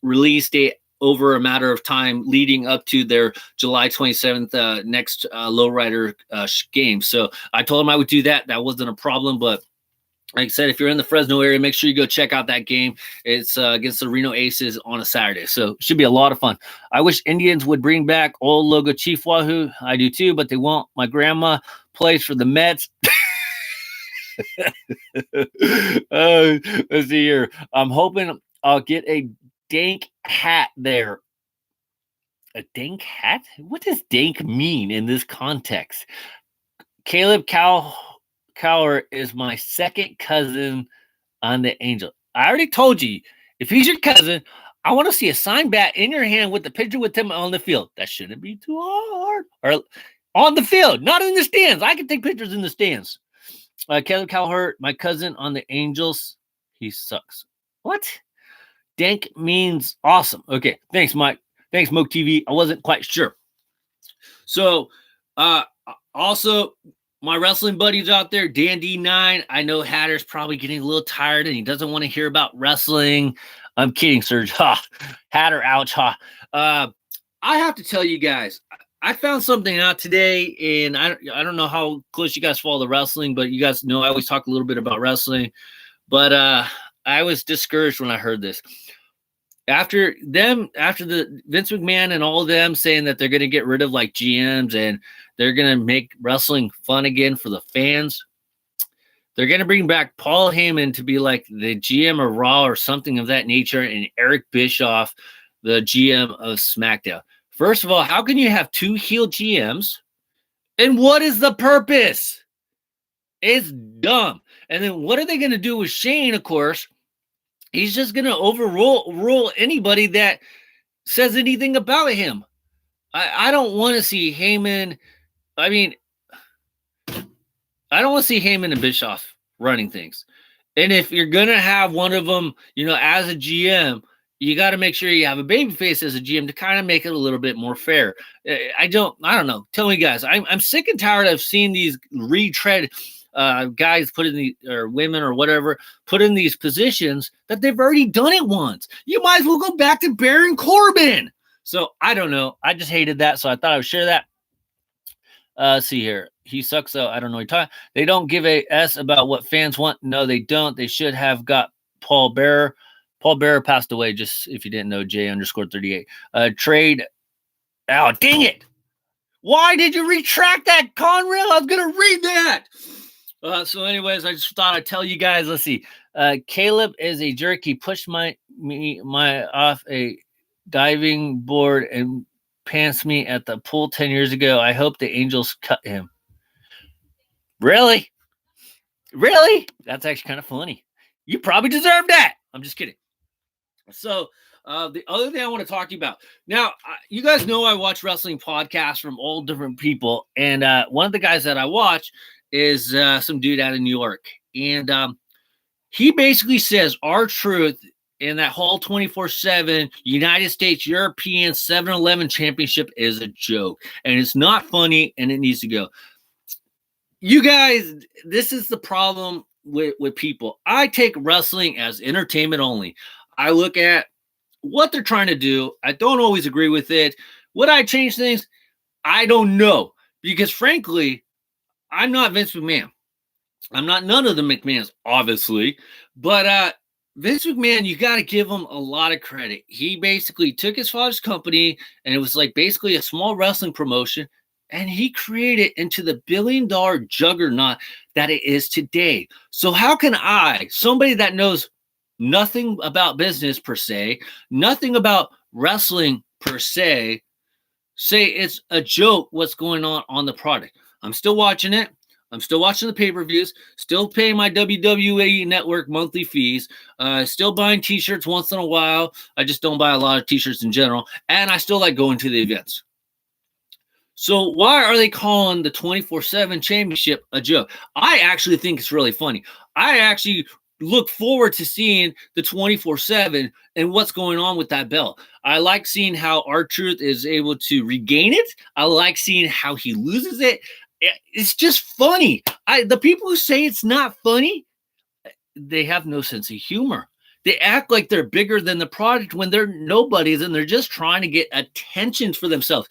release date over a matter of time leading up to their July 27th next Lowrider game. So I told them I would do that. That wasn't a problem, but Like I said, if you're in the Fresno area, make sure you go check out that game. It's against the Reno Aces on a Saturday, so it should be a lot of fun. I wish Indians would bring back old logo Chief Wahoo. I do too, but they won't. My grandma plays for the Mets. Let's see here. I'm hoping I'll get a dank hat there. A dank hat? What does dank mean in this context? Caleb Cowher is my second cousin on the Angel. I already told you, if he's your cousin, I want to see a signed bat in your hand with the picture with him on the field. That shouldn't be too hard. Or on the field, not in the stands. I can take pictures in the stands. Caleb Cowher, my cousin on the Angels. He sucks. What? Dank means awesome. Okay, thanks, Mike. Thanks, Moke TV. I wasn't quite sure. So, also, my wrestling buddies out there, Dan D9. I know Hatter's probably getting a little tired and he doesn't want to hear about wrestling. I'm kidding, Serge. Ha. Hatter, ouch. Ha. I have to tell you guys, I found something out today, and I don't know how close you guys follow the wrestling, but you guys know I always talk a little bit about wrestling. But I was discouraged when I heard this. After the Vince McMahon and all of them saying that they're going to get rid of like GMs and they're going to make wrestling fun again for the fans, they're going to bring back Paul Heyman to be like the GM of Raw or something of that nature, and Eric Bischoff, the GM of SmackDown. First of all, how can you have two heel GMs? And what is the purpose? It's dumb. And then what are they going to do with Shane, of course? He's just going to rule anybody that says anything about him. I don't want to see Heyman. I mean, I don't want to see Heyman and Bischoff running things. And if you're going to have one of them, as a GM, you got to make sure you have a babyface as a GM to kind of make it a little bit more fair. I don't know. Tell me, guys. I'm sick and tired of seeing these retread guys put in the or women or whatever put in these positions that they've already done it once. You might as well go back to Baron Corbin. So I don't know. I just hated that, so I thought I would share that. See here. He sucks, though. I don't know what you're talking. They don't give a S about what fans want. No, they don't. They should have got Paul Bearer. Paul Bearer passed away, just if you didn't know, J_38. Trade. Oh, dang it. Why did you retract that, Conrail? I was going to read that. So anyways, I just thought I'd tell you guys. Let's see. Caleb is a jerk. He pushed my off a diving board and pants me at the pool 10 years ago. I hope the Angels cut him. Really? That's actually kind of funny. You probably deserve that. I'm just kidding. So the other thing I want to talk to you about. Now, you guys know I watch wrestling podcasts from all different people. And one of the guys that I watch is some dude out of New York. And he basically says R-Truth in that whole 24/7 United States European 7-Eleven championship is a joke. And it's not funny, and it needs to go. You guys, this is the problem with people. I take wrestling as entertainment only. I look at what they're trying to do. I don't always agree with it. Would I change things? I don't know. Because frankly, I'm not Vince McMahon. I'm not none of the McMahons, obviously. But Vince McMahon, you got to give him a lot of credit. He basically took his father's company, and it was like basically a small wrestling promotion, and he created it into the billion-dollar juggernaut that it is today. So how can I, somebody that knows nothing about business per se, nothing about wrestling per se, say it's a joke what's going on the product? I'm still watching it. I'm still watching the pay-per-views, still paying my WWE Network monthly fees, still buying T-shirts once in a while. I just don't buy a lot of T-shirts in general, and I still like going to the events. So why are they calling the 24/7 championship a joke? I actually think it's really funny. I actually look forward to seeing the 24/7 and what's going on with that belt. I like seeing how R-Truth is able to regain it. I like seeing how he loses it. It's just funny. The people who say it's not funny, they have no sense of humor. They act like they're bigger than the product when they're nobodies and they're just trying to get attention for themselves.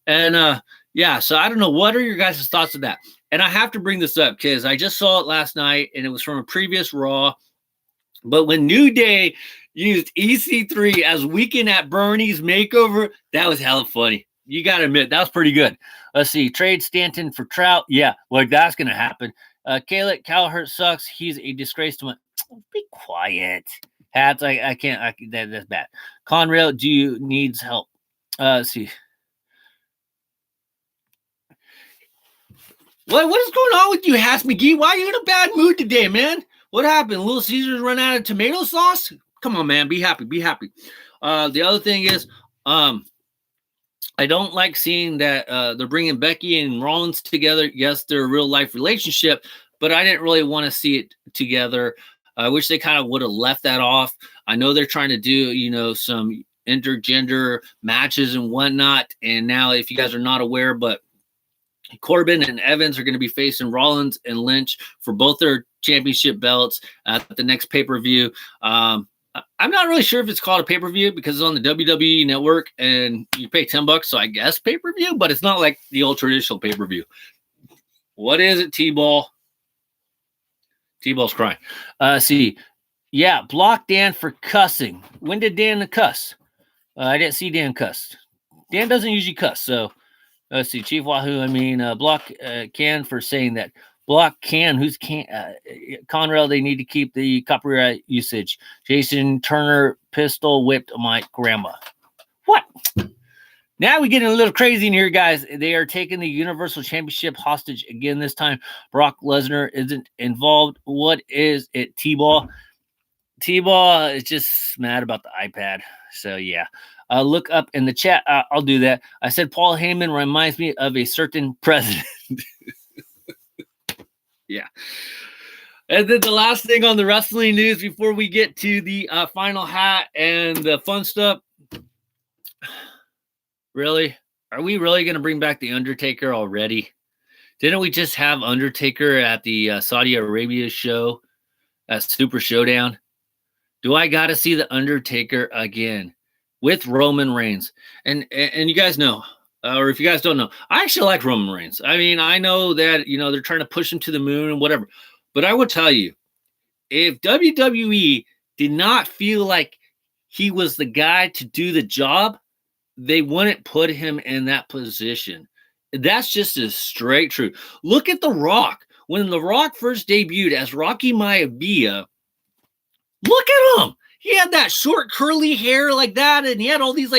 And yeah, so I don't know. What are your guys' thoughts of that? and I have to bring this up because I just saw it last night, and it was from a previous Raw. But when New Day used EC3 as Weekend at Bernie's makeover, that was hella funny. You got to admit, that was pretty good. Let's see. Trade Stanton for Trout. Yeah, well, that's going to happen. Caleb Cowherd sucks. He's a disgrace to my... Be quiet. Hatz, I can't. That's bad. Conrail, do you needs help? Let's see. What is going on with you, Hatz McGee? Why are you in a bad mood today, man? What happened? Little Caesars run out of tomato sauce? Come on, man. Be happy. Be happy. The other thing is, I don't like seeing that they're bringing Becky and Rollins together. Yes, they're a real life relationship, but I didn't really want to see it together. I wish they kind of would have left that off. I know they're trying to do, some intergender matches and whatnot. And now, if you guys are not aware, but Corbin and Evans are going to be facing Rollins and Lynch for both their championship belts at the next pay-per-view. I'm not really sure if it's called a pay-per-view because it's on the WWE network and you pay $10, so I guess pay-per-view, but it's not like the old traditional pay-per-view. What is it, T-Ball? T-Ball's crying. See, yeah, block Dan for cussing. When did Dan cuss? I didn't see Dan cuss. Dan doesn't usually cuss, so let's see. Chief Wahoo, block Can for saying that. Block Can, who's Can? Conrail, they need to keep the copyright usage. Jason Turner pistol whipped my grandma. What? Now we get a little crazy in here, guys. They are taking the Universal Championship hostage again this time. Brock Lesnar isn't involved. What is it, T-Ball? T-Ball is just mad about the iPad. So, yeah. Look up in the chat. I'll do that. I said Paul Heyman reminds me of a certain president. Yeah. And then the last thing on the wrestling news before we get to the final hat and the fun stuff. Really? Are we really going to bring back The Undertaker already? Didn't we just have Undertaker at the Saudi Arabia show, at Super Showdown? Do I got to see The Undertaker again with Roman Reigns? And you guys know, or if you guys don't know, I actually like Roman Reigns. I know that, they're trying to push him to the moon and whatever. But I will tell you, if WWE did not feel like he was the guy to do the job, they wouldn't put him in that position. That's just a straight truth. Look at The Rock. When The Rock first debuted as Rocky Maivia, look at him. He had that short curly hair like that, and he had all these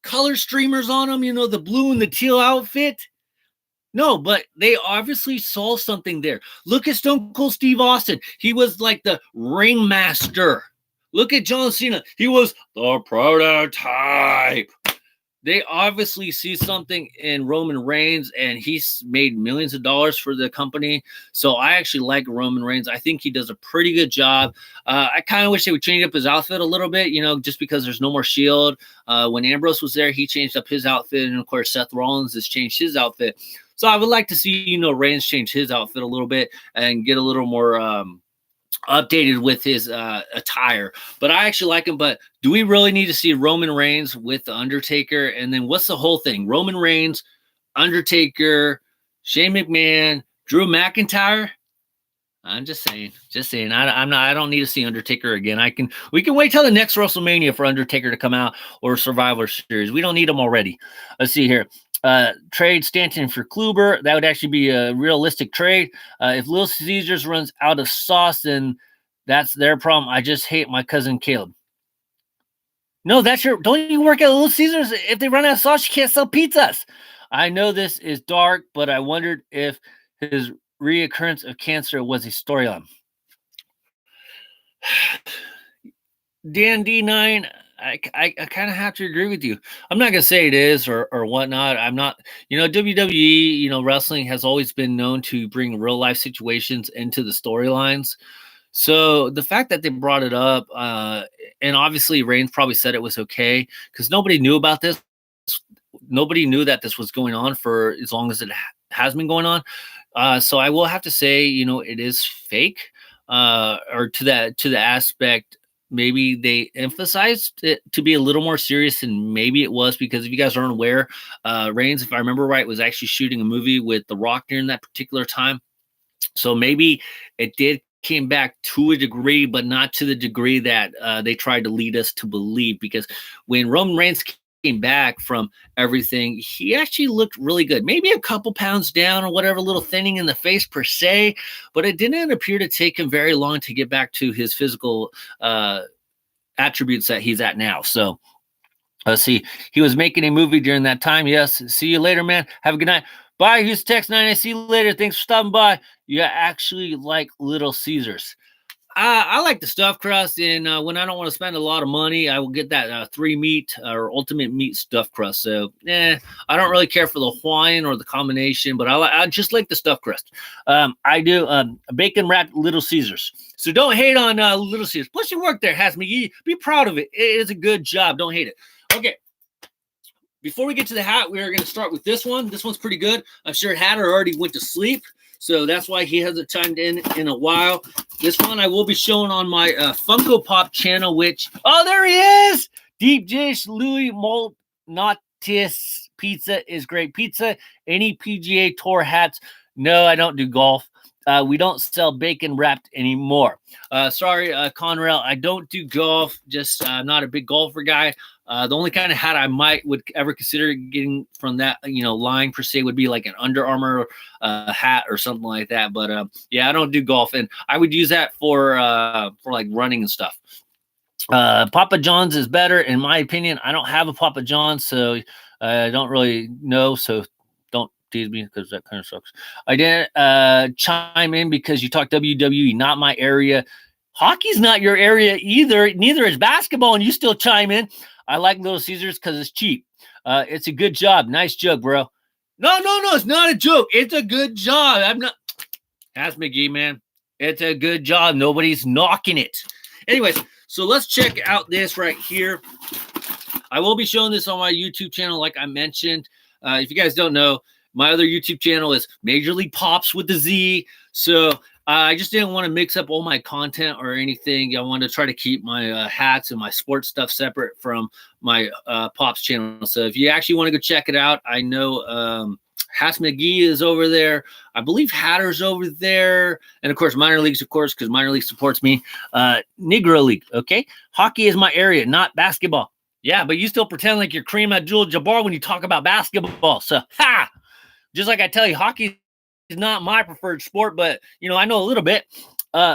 color streamers on him, the blue and the teal outfit. No, but they obviously saw something there. Look at Stone Cold Steve Austin. He was like the ringmaster. Look at John Cena. He was the prototype. They obviously see something in Roman Reigns, and he's made millions of dollars for the company. So I actually like Roman Reigns. I think he does a pretty good job. I kind of wish they would change up his outfit a little bit, just because there's no more Shield. When Ambrose was there, he changed up his outfit. And, of course, Seth Rollins has changed his outfit. So I would like to see, Reigns change his outfit a little bit and get a little more updated with his attire. But I actually like him. But do we really need to see Roman Reigns with the Undertaker? And then what's the whole thing? Roman Reigns, Undertaker, Shane McMahon, Drew McIntyre. I'm just saying. I don't need to see Undertaker again. We can wait till the next WrestleMania for Undertaker to come out, or Survivor Series. We don't need him already. Let's see here. Trade Stanton for Kluber. That would actually be a realistic trade. If Little Caesars runs out of sauce, then that's their problem. I just hate my cousin Caleb. No, don't you work at Little Caesars? If they run out of sauce, you can't sell pizzas. I know this is dark, but I wondered if his reoccurrence of cancer was a storyline. Dan D9, I kind of have to agree with you. I'm not going to say it is or whatnot. I'm not, WWE, wrestling has always been known to bring real life situations into the storylines. So the fact that they brought it up, and obviously Reigns probably said it was okay because nobody knew about this. Nobody knew that this was going on for as long as it has been going on. So I will have to say, it is fake, or to the aspect maybe they emphasized it to be a little more serious than maybe it was, because if you guys aren't aware, Reigns, if I remember right, was actually shooting a movie with The Rock during that particular time. So maybe it did came back to a degree, but not to the degree that they tried to lead us to believe, because when Roman Reigns came back from everything, he actually looked really good. Maybe a couple pounds down or whatever, little thinning in the face per se, but it didn't appear to take him very long to get back to his physical attributes that he's at now. So let's see. He was making a movie during that time. Yes. See you later, man. Have a good night. Bye. Houston Text 9. I see you later. Thanks for stopping by. You actually like Little Caesars. I like the stuffed crust, and when I don't want to spend a lot of money, I will get that 3-meat or ultimate meat stuffed crust. So, I don't really care for the Hawaiian or the combination, but I just like the stuffed crust. I do bacon wrapped Little Caesars. So don't hate on Little Caesars. Plus, you work there, Hatz McGee. Be proud of it. It is a good job. Don't hate it. Okay. Before we get to the hat, we are going to start with this one. This one's pretty good. I'm sure Hatter already went to sleep, so that's why he hasn't chimed in a while. This one I will be showing on my Funko Pop channel, which, oh, there he is! Deep Dish Louis Maltnatis Pizza is great pizza. Any PGA Tour hats? No, I don't do golf. We don't sell bacon wrapped anymore. Sorry, Conrail, I don't do golf. Just I'm not a big golfer guy. The only kind of hat I would ever consider getting from that line per se would be like an Under Armour hat or something like that. But yeah, I don't do golf, and I would use that for like running and stuff. Papa John's is better in my opinion. I don't have a Papa John's, so I don't really know. So don't tease me, because that kind of sucks. I didn't chime in because you talk WWE, not my area. Hockey's not your area either. Neither is basketball, and you still chime in. I like Little Caesars because it's cheap. It's a good job. Nice joke, bro. No, it's not a joke. It's a good job. I'm not. Hatz McGee, man. It's a good job. Nobody's knocking it. Anyways, so let's check out this right here. I will be showing this on my YouTube channel, like I mentioned. If you guys don't know, my other YouTube channel is Major League Pops with the Z. So I just didn't want to mix up all my content or anything. I wanted to try to keep my hats and my sports stuff separate from my Pops channel. So if you actually want to go check it out, I know Hatz McGee is over there. I believe Hatter's over there. And, of course, Minor Leagues, of course, because Minor League supports me. Negro League, okay? Hockey is my area, not basketball. Yeah, but you still pretend like you're Kareem Abdul-Jabbar when you talk about basketball. So, ha! Just like I tell you, hockey is not my preferred sport, but, I know a little bit.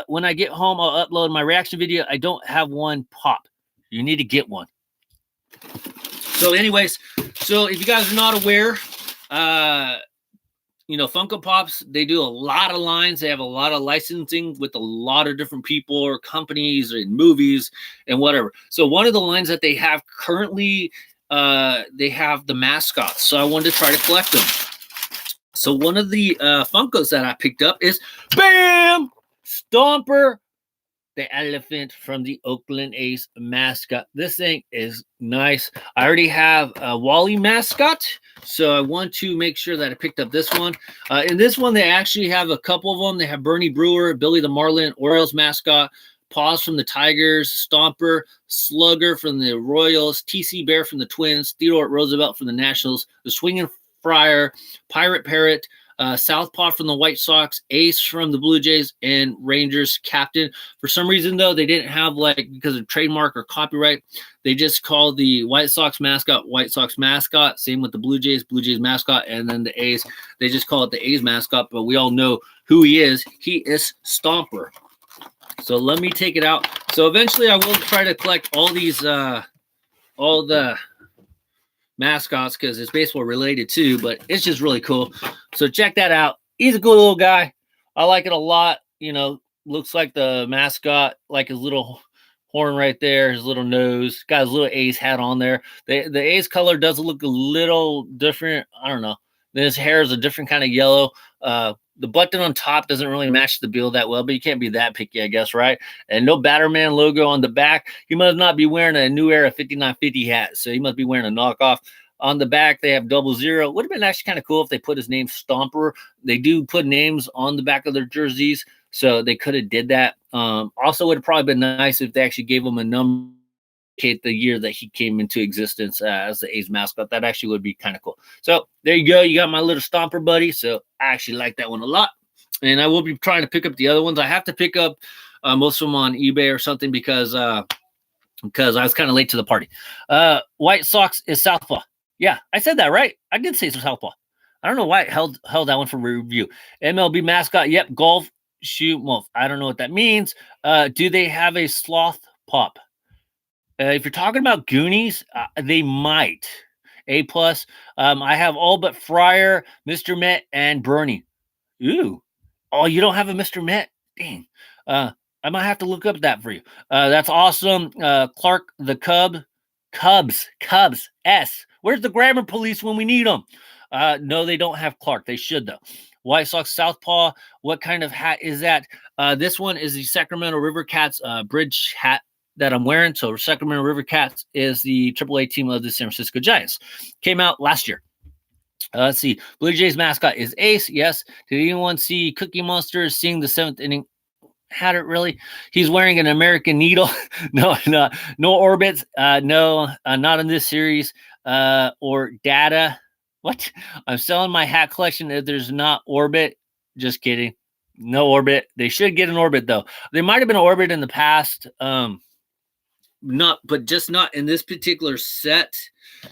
When I get home, I'll upload my reaction video. I don't have one pop. You need to get one. So anyways, so if you guys are not aware, Funko Pops, they do a lot of lines. They have a lot of licensing with a lot of different people or companies and movies and whatever. So one of the lines that they have currently, they have the mascots. So I wanted to try to collect them. So one of the Funkos that I picked up is, bam, Stomper, the elephant from the Oakland A's mascot. This thing is nice. I already have a Wally mascot, so I want to make sure that I picked up this one. In this one, they actually have a couple of them. They have Bernie Brewer, Billy the Marlin, Orioles mascot, Paws from the Tigers, Stomper, Slugger from the Royals, TC Bear from the Twins, Theodore Roosevelt from the Nationals, the Swinging Friar, Pirate Parrot, Southpaw from the White Sox, Ace from the Blue Jays, and Rangers captain. For some reason, though, they didn't have, because of trademark or copyright, they just called the White Sox mascot. Same with the Blue Jays mascot, and then the A's, they just call it the A's mascot, but we all know who he is. He is Stomper. So let me take it out. So eventually I will try to collect all these, all the mascots, because it's baseball related too, but it's just really cool. So check that out. He's a cool little guy. I like it a lot. Looks like the mascot, like his little horn right there, his little nose. Got his little A's hat on there. The A's color does look a little different. I don't know. Then his hair is a different kind of yellow. The button on top doesn't really match the bill that well, but you can't be that picky, I guess, right? And no Batterman logo on the back. He must not be wearing a New Era 5950 hat, so he must be wearing a knockoff. On the back, they have 00. Would have been actually kind of cool if they put his name Stomper. They do put names on the back of their jerseys. so they could have did that. Also, would have probably been nice if they actually gave him a number the year that he came into existence as the A's mascot. That actually would be kind of cool. So there you go. You got my little stomper buddy. So I actually like that one a lot. And I will be trying to pick up the other ones. I have to pick up most of them on eBay or something because I was kind of late to the party. White Sox is Southpaw. Yeah, I said that right. I did say Southpaw. I don't know why it held that one for review. MLB mascot. Yep, golf shoe. Well, I don't know what that means. Do they have a sloth pop? If you're talking about Goonies, they might. A plus. I have all but Fryer, Mr. Met, and Bernie. Ooh. Oh, you don't have a Mr. Met? Dang. I might have to look up that for you. That's awesome. Clark the Cubs. S. Where's the grammar police when we need them? No, they don't have Clark. They should, though. White Sox Southpaw. What kind of hat is that? This one is the Sacramento River Cats bridge hat that I'm wearing. So Sacramento River Cats is the AAA team of the San Francisco Giants. Came out last year. Let's see. Blue Jays mascot is Ace. Yes. Did anyone see Cookie Monster sing the 7th inning? Had it really? He's wearing an American Needle. No orbits. No, not in this series. Or data. What? I'm selling my hat collection if there's not orbit. Just kidding. No orbit. They should get an orbit though. There might have been an orbit in the past. But just not in this particular set,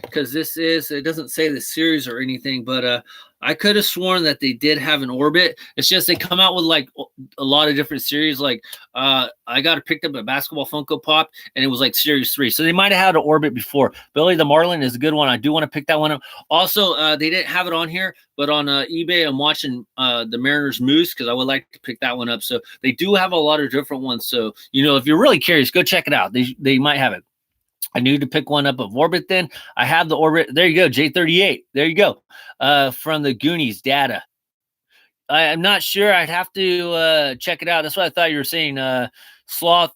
because it doesn't say the series or anything, but I could have sworn that they did have an orbit. It's just they come out with like a lot of different series. Like I got picked up a basketball Funko Pop, and it was like series 3. So they might have had an orbit before. Billy the Marlin is a good one. I do want to pick that one up. Also, they didn't have it on here, but on eBay, I'm watching the Mariners Moose because I would like to pick that one up. So they do have a lot of different ones. So, if you're really curious, go check it out. They might have it. I need to pick one up of Orbit then. I have the Orbit. There you go, J38. There you go. From the Goonies data. I'm not sure. I'd have to check it out. That's what I thought you were saying. Sloth.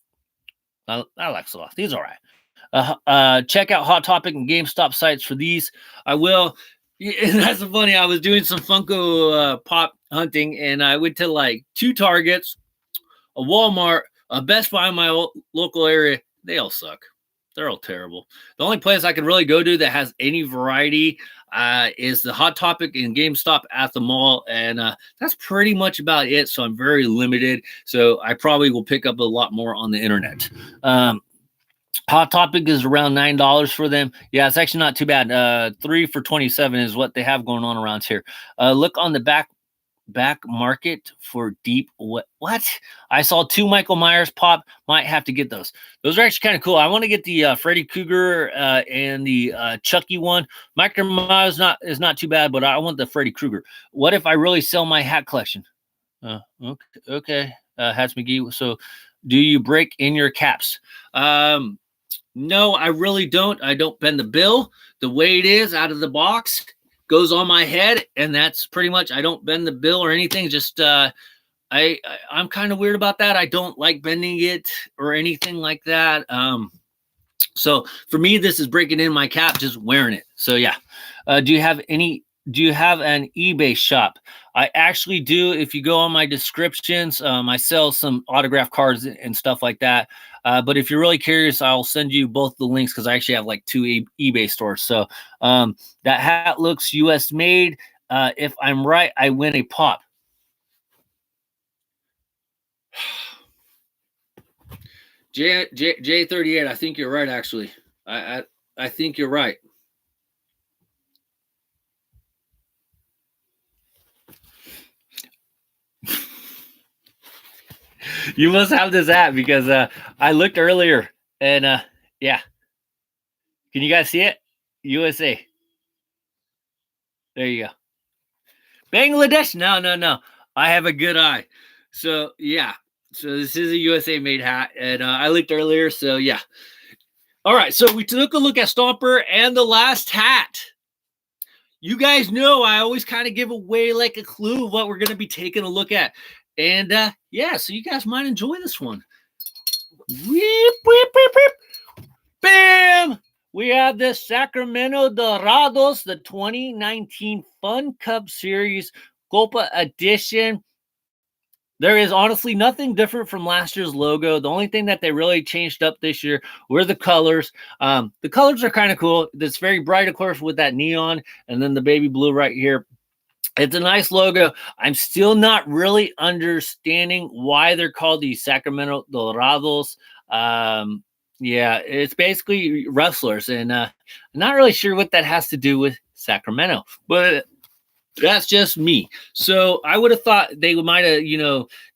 I like Sloth. He's all right. Check out Hot Topic and GameStop sites for these. I will. And that's funny. I was doing some Funko Pop hunting, and I went to like 2 Targets, a Walmart, a Best Buy in my local area. They all suck. They're all terrible. The only place I can really go to that has any variety is the Hot Topic and GameStop at the mall. And that's pretty much about it. So I'm very limited. So I probably will pick up a lot more on the internet. Hot Topic is around $9 for them. Yeah, it's actually not too bad. 3 for $27 is what they have going on around here. Look on the back market for deep what I saw 2 Michael Myers pop. Might have to get those are actually kind of cool. I want to get the Freddy Krueger and the Chucky one. Michael Myers is not too bad, but I want the Freddy Krueger. What if I really sell my hat collection? Okay. Hatz McGee. So do you break in your caps? No, I really don't. I don't bend the bill the way it is out of the box. Goes on my head, and that's pretty much. I don't bend the bill or anything. Just I'm kind of weird about that. I don't like bending it or anything like that. So for me, this is breaking in my cap, just wearing it. So yeah. Do you have an eBay shop? I actually do. If you go on my descriptions, I sell some autograph cards and stuff like that. But if you're really curious, I'll send you both the links because I actually have like 2 eBay stores. So that hat looks US made. If I'm right, I win a pop. J38, I think you're right, actually. I think you're right. You must have this app because I looked earlier and yeah. Can you guys see it? USA. There you go. Bangladesh. No. I have a good eye. So yeah. So this is a USA made hat, and I looked earlier. So yeah. All right. So we took a look at Stomper and the last hat. You guys know I always kind of give away like a clue of what we're going to be taking a look at. And yeah, so you guys might enjoy this one. Whip, whip, whip, whip. Bam! We have the Sacramento Dorados, the 2019 Fun Cup Series Copa Edition. There is honestly nothing different from last year's logo. The only thing that they really changed up this year were the colors. The colors are kind of cool. It's very bright, of course, with that neon, and then the baby blue right here. It's a nice logo. I'm still not really understanding why they're called the Sacramento Dorados. Yeah, it's basically wrestlers, and I'm not really sure what that has to do with Sacramento, but that's just me. So I would have thought they might have,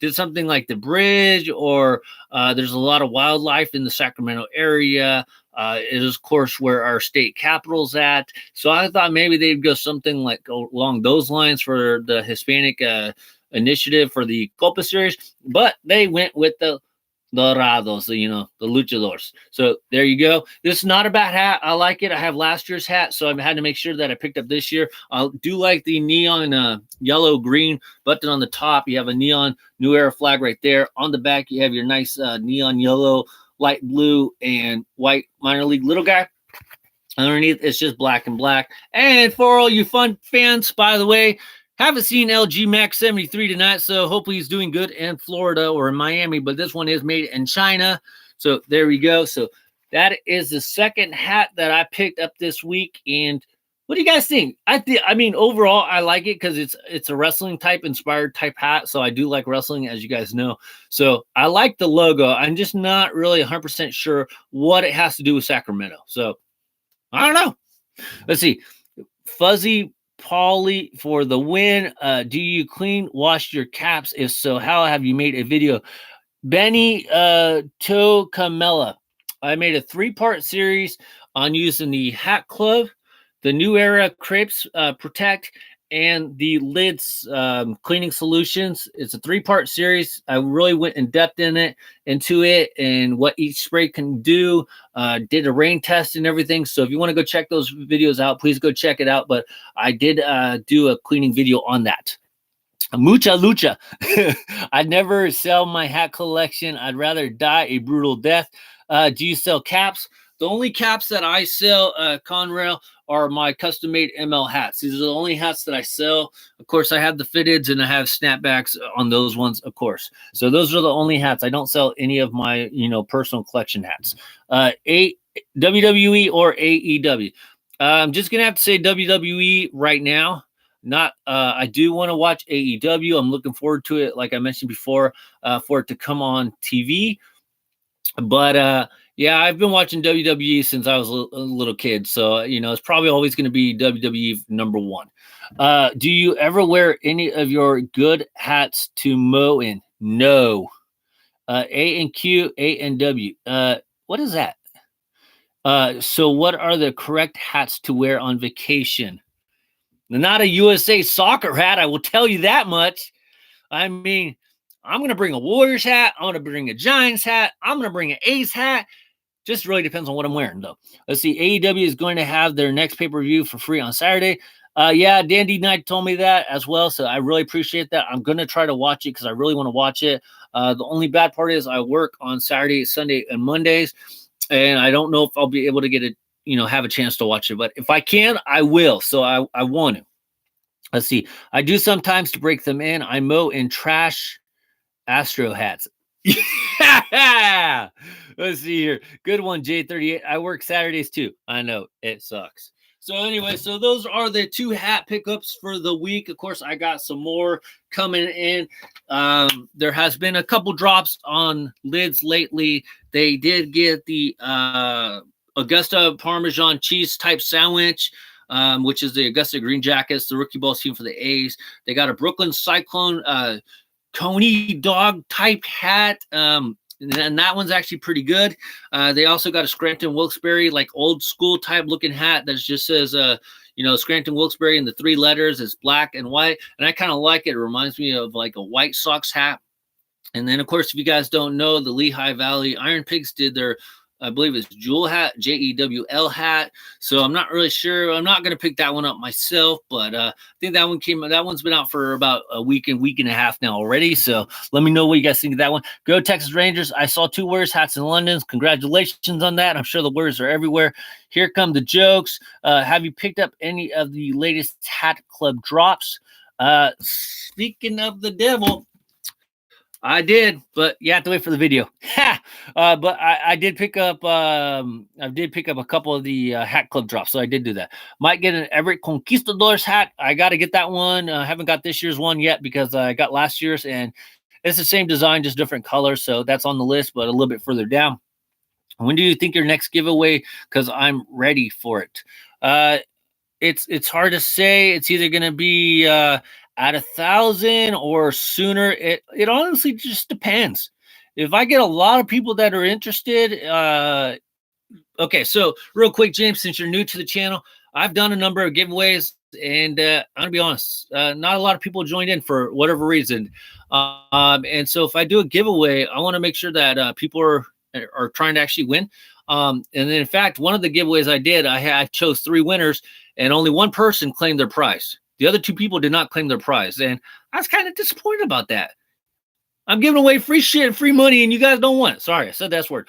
did something like the bridge, or there's a lot of wildlife in the Sacramento area. It is, of course, where our state capital's at. So I thought maybe they'd go something like along those lines for the Hispanic initiative for the Copa Series, but they went with the Dorados, the luchadors. So there you go. This is not a bad hat. I like it. I have last year's hat, so I've had to make sure that I picked up this year. I do like the neon yellow green button on the top. You have a neon New Era flag right there. On the back, you have your nice neon yellow, light blue, and white minor league little guy. Underneath, it's just black and black. And for all you fun fans, by the way, haven't seen LG Max 73 tonight, so hopefully he's doing good in Florida or in Miami, but this one is made in China. So there we go. So that is the second hat that I picked up this week. And what do you guys think? I mean, overall, I like it because it's a wrestling type inspired type hat. So I do like wrestling, as you guys know. So I like the logo. I'm just not really 100% sure what it has to do with Sacramento. So I don't know. Let's see. Fuzzy Polly for the win. Do you clean wash your caps? If so, how have you made a video? Benny Tocamella. I made a 3-part series on using the Hat Club, the New Era Crepes Protect, and the lids cleaning solutions. It's a 3-part series. I really went in depth into it and what each spray can do. Did a rain test and everything. So if you want to go check those videos out, please go check it out. But I did do a cleaning video on that. Mucha lucha. I'd never sell my hat collection. I'd rather die a brutal death. Do you sell caps? The only caps that I sell, Conrail, are my custom-made ML hats. These are the only hats that I sell. Of course, I have the fitteds and I have snapbacks on those ones, of course. So those are the only hats. I don't sell any of my, personal collection hats. WWE or AEW. I'm just going to have to say WWE right now. I do want to watch AEW. I'm looking forward to it, like I mentioned before, for it to come on TV. But yeah, I've been watching WWE since I was a little kid. So, it's probably always going to be WWE number one. Do you ever wear any of your good hats to mow in? No. A and Q, A and W. What is that? So what are the correct hats to wear on vacation? Not a USA soccer hat, I will tell you that much. I mean, I'm going to bring a Warriors hat. I'm going to bring a Giants hat. I'm going to bring an A's hat. Just really depends on what I'm wearing, though. Let's see. AEW is going to have their next pay-per-view for free on Saturday. Yeah, Dandy Knight told me that as well, so I really appreciate that. I'm going to try to watch it because I really want to watch it. The only bad part is I work on Saturday, Sunday, and Mondays, and I don't know if I'll be able to get it, have a chance to watch it. But if I can, I will. So I want to. Let's see. I do sometimes to break them in. I mow and trash Astro hats. Yeah. Let's see here. Good one, J38. I work Saturdays too. I know it sucks. So anyway, so those are the 2 hat pickups for the week. Of course, I got some more coming in. There has been a couple drops on lids lately. They did get the Augusta Parmesan cheese type sandwich, which is the Augusta Green Jackets, the rookie ball team for the A's. They got a Brooklyn Cyclone Coney dog type hat, and that one's actually pretty good. They also got a Scranton Wilkes-Barre, like old school type looking hat that just says Scranton Wilkes-Barre in the 3 letters. It's black and white, and I kind of like it. It reminds me of like a White Sox hat. And then, of course, if you guys don't know, the Lehigh Valley Iron Pigs did their, I believe it's Jewel hat, Jewl hat. So I'm not really sure. I'm not going to pick that one up myself, but I think that one's been out for about a week and a half now already. So let me know what you guys think of that one. Go Texas Rangers. I saw 2 Warriors hats in London. Congratulations on that. I'm sure the Warriors are everywhere. Here come the jokes. Have you picked up any of the latest Hat Club drops? Speaking of the devil, I did, but you have to wait for the video. But I did pick up a couple of the hat club drops, so I did do that. Might get an Everett Conquistadors hat. I got to get that one. I haven't got this year's one yet because I got last year's, and it's the same design, just different colors. So that's on the list, but a little bit further down. When do you think your next giveaway? Because I'm ready for it. It's hard to say. It's either going to be at 1,000 or sooner. It honestly just depends. If I get a lot of people that are interested, okay. So real quick, James, since you're new to the channel, I've done a number of giveaways, and I'm gonna be honest, not a lot of people joined in for whatever reason. And so if I do a giveaway, I want to make sure that people are trying to actually win. And then in fact, one of the giveaways I did, I chose 3 winners, and only one person claimed their prize. The other 2 people did not claim their prize, and I was kind of disappointed about that. I'm giving away free shit, free money, and you guys don't want it. Sorry, I said that word.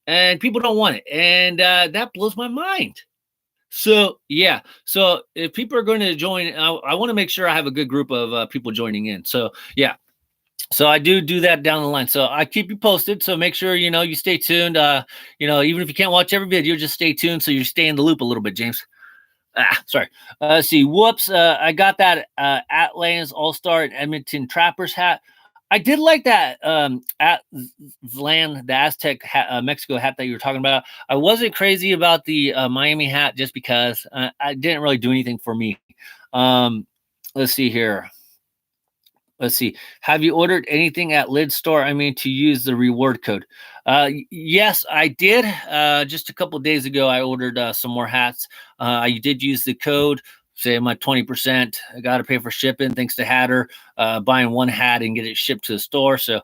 And people don't want it, and that blows my mind. So yeah, so if people are going to join, I want to make sure I have a good group of people joining in. So yeah. So I do that down the line. So I keep you posted. So make sure, you stay tuned. Even if you can't watch every video, just stay tuned so you stay in the loop a little bit, James. Sorry. Let's see. Whoops. I got that Atlantis All-Star and Edmonton Trappers hat. I did like that the Aztec hat, Mexico hat that you were talking about. I wasn't crazy about the Miami hat just because I didn't really do anything for me. Let's see here. Let's see. Have you ordered anything at Lid Store? I mean, to use the reward code. Yes, I did. Just a couple of days ago, I ordered some more hats. I did use the code, say my 20%. I got to pay for shipping, thanks to Hatter, buying one hat and get it shipped to the store. So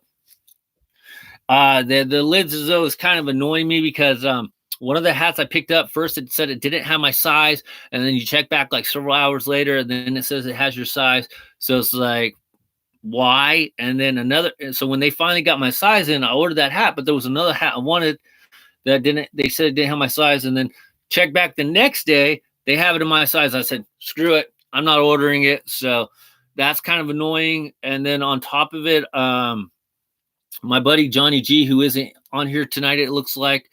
the lids is always kind of annoying me because one of the hats I picked up first, it said it didn't have my size, and then you check back like several hours later, and then it says it has your size. So it's like, why? And then so when they finally got my size in, I ordered that hat, but there was another hat I wanted that they said it didn't have my size. And then check back the next day, they have it in my size. I said, screw it, I'm not ordering it. So that's kind of annoying. And then on top of it, my buddy Johnny G, who isn't on here tonight, it looks like,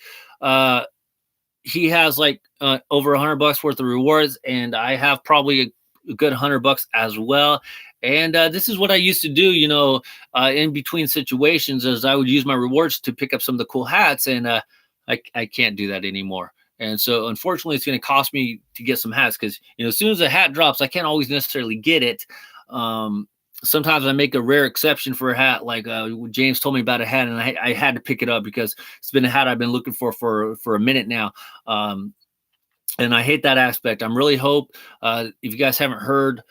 he has like over $100 worth of rewards, and I have probably a good $100 as well. And this is what I used to do, in between situations, as I would use my rewards to pick up some of the cool hats, and I can't do that anymore. And so unfortunately, it's going to cost me to get some hats because, as soon as a hat drops, I can't always necessarily get it. Sometimes I make a rare exception for a hat, like James told me about a hat, and I had to pick it up because it's been a hat I've been looking for a minute now. And I hate that aspect. I'm really hope, if you guys haven't heard,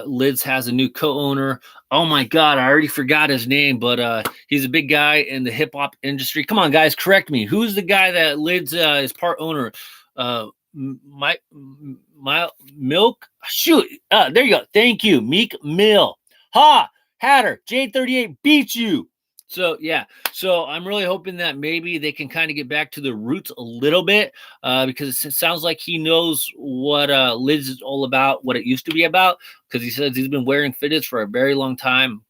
Lids has a new co-owner. Oh my God, I already forgot his name, but he's a big guy in the hip hop industry. Come on, guys, correct me. Who's the guy that Lids is part owner? My Milk. Shoot, there you go. Thank you, Meek Mill. Ha, Hatter J38 beats you. So yeah, so I'm really hoping that maybe they can kind of get back to the roots a little bit, because it sounds like he knows what Lids is all about, what it used to be about, because he says he's been wearing fitteds for a very long time,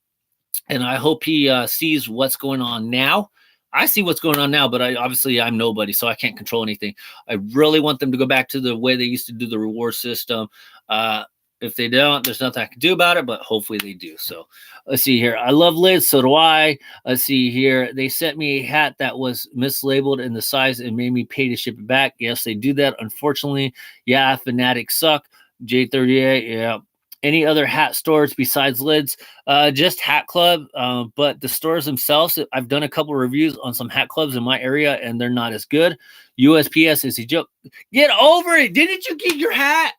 and I hope he sees what's going on now. I see what's going on now, but obviously I'm nobody, so I can't control anything. I really want them to go back to the way they used to do the reward system. If they don't, there's nothing I can do about it, but hopefully they do. So let's see here. I love Lids. So do I. Let's see here. They sent me a hat that was mislabeled in the size and made me pay to ship it back. Yes, they do that. Unfortunately, yeah, fanatics suck. J38, yeah. Any other hat stores besides Lids? Just Hat Club. But the stores themselves, I've done a couple of reviews on some hat clubs in my area, and they're not as good. USPS is a joke. Get over it. Didn't you get your hat?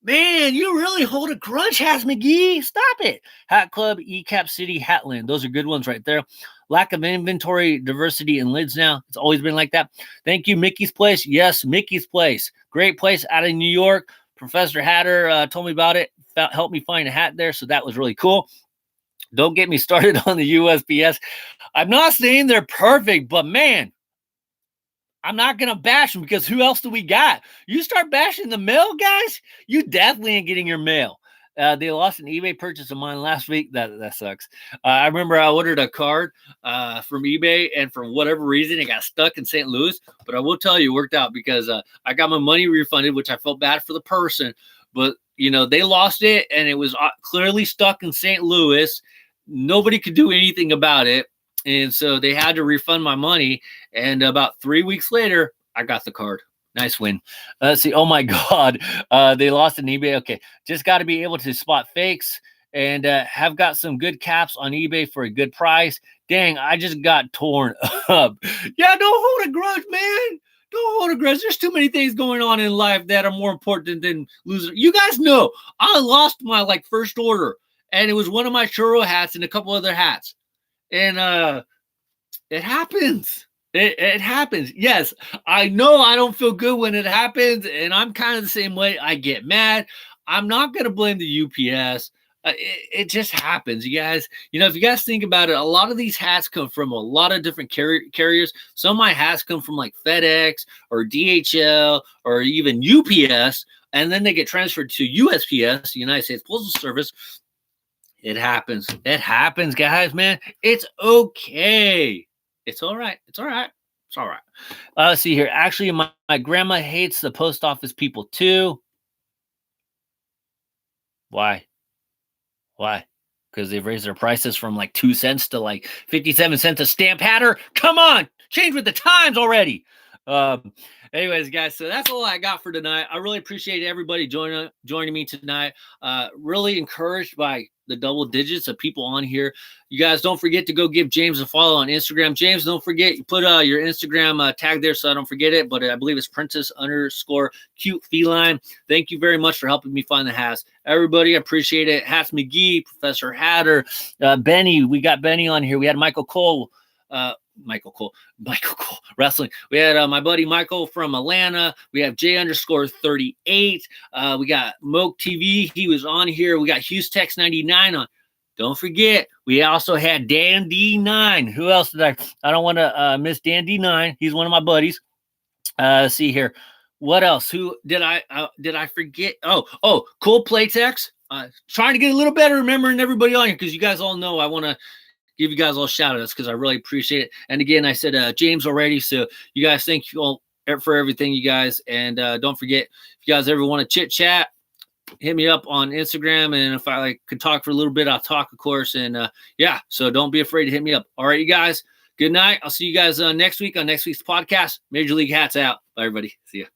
Man, you really hold a grudge, Haz McGee. Stop it. Hat Club, ECAP City, Hatland. Those are good ones right there. Lack of inventory diversity in Lids now. It's always been like that. Thank you, Mickey's Place. Yes, Mickey's Place. Great place out of New York. Professor Hatter told me about it. Helped me find a hat there, so that was really cool. Don't get me started on the USPS. I'm not saying they're perfect, but man, I'm not going to bash them because who else do we got? You start bashing the mail, guys, you definitely ain't getting your mail. They lost an eBay purchase of mine last week. That sucks. I remember I ordered a card from eBay, and for whatever reason, it got stuck in St. Louis. But I will tell you, it worked out because I got my money refunded, which I felt bad for the person. But they lost it, and it was clearly stuck in St. Louis. Nobody could do anything about it, and so they had to refund my money. And about 3 weeks later, I got the card. Nice win. Let's see. Oh my God. They lost an eBay. Okay. Just got to be able to spot fakes and have got some good caps on eBay for a good price. Dang, I just got torn up. Yeah, don't hold a grudge, man. Don't hold a grudge. There's too many things going on in life that are more important than losing. You guys know I lost my first order, and it was one of my churro hats and a couple other hats. And it happens. It happens. Yes, I know I don't feel good when it happens, and I'm kind of the same way. I get mad. I'm not going to blame the UPS. It just happens, you guys. If you guys think about it, a lot of these hats come from a lot of different carriers. Some of my hats come from like FedEx or DHL or even UPS, and then they get transferred to USPS, the United States Postal Service. It happens. It happens, guys, man. It's okay. It's all right. It's all right. It's all right. Let's see here. Actually, my grandma hates the post office people too. Why? Because they've raised their prices from 2 cents to 57 cents a stamp hatter. Come on, change with the times already. Anyways, guys, so that's all I got for tonight. I really appreciate everybody joining me tonight. Really encouraged by the double digits of people on here. You guys don't forget to go give James a follow on Instagram. James, don't forget, you put your Instagram tag there so I don't forget it, but I believe it's Princess_cute feline. Thank you very much for helping me find the hats. Everybody, I appreciate it. Hatz McGee, Professor Hatter, Benny. We got Benny on here. We had Michael Cole wrestling. We had my buddy Michael from Atlanta. We have J_38. We got Moke TV. He was on here. We got Hughes 99 on. Don't forget, we also had Dan D9. Who else did I don't want to miss Dan D9. He's one of my buddies. See here. What else? Who did I forget? Oh, Cool Playtex. Trying to get a little better remembering everybody on here because you guys all know I want to give you guys all shout outs because I really appreciate it. And again, I said James already. So you guys, thank you all for everything, you guys. And don't forget, if you guys ever want to chit chat, hit me up on Instagram. And if I could talk for a little bit, I'll talk, of course. And yeah, so don't be afraid to hit me up. All right, you guys. Good night. I'll see you guys next week on next week's podcast. Major League Hats out. Bye, everybody. See ya.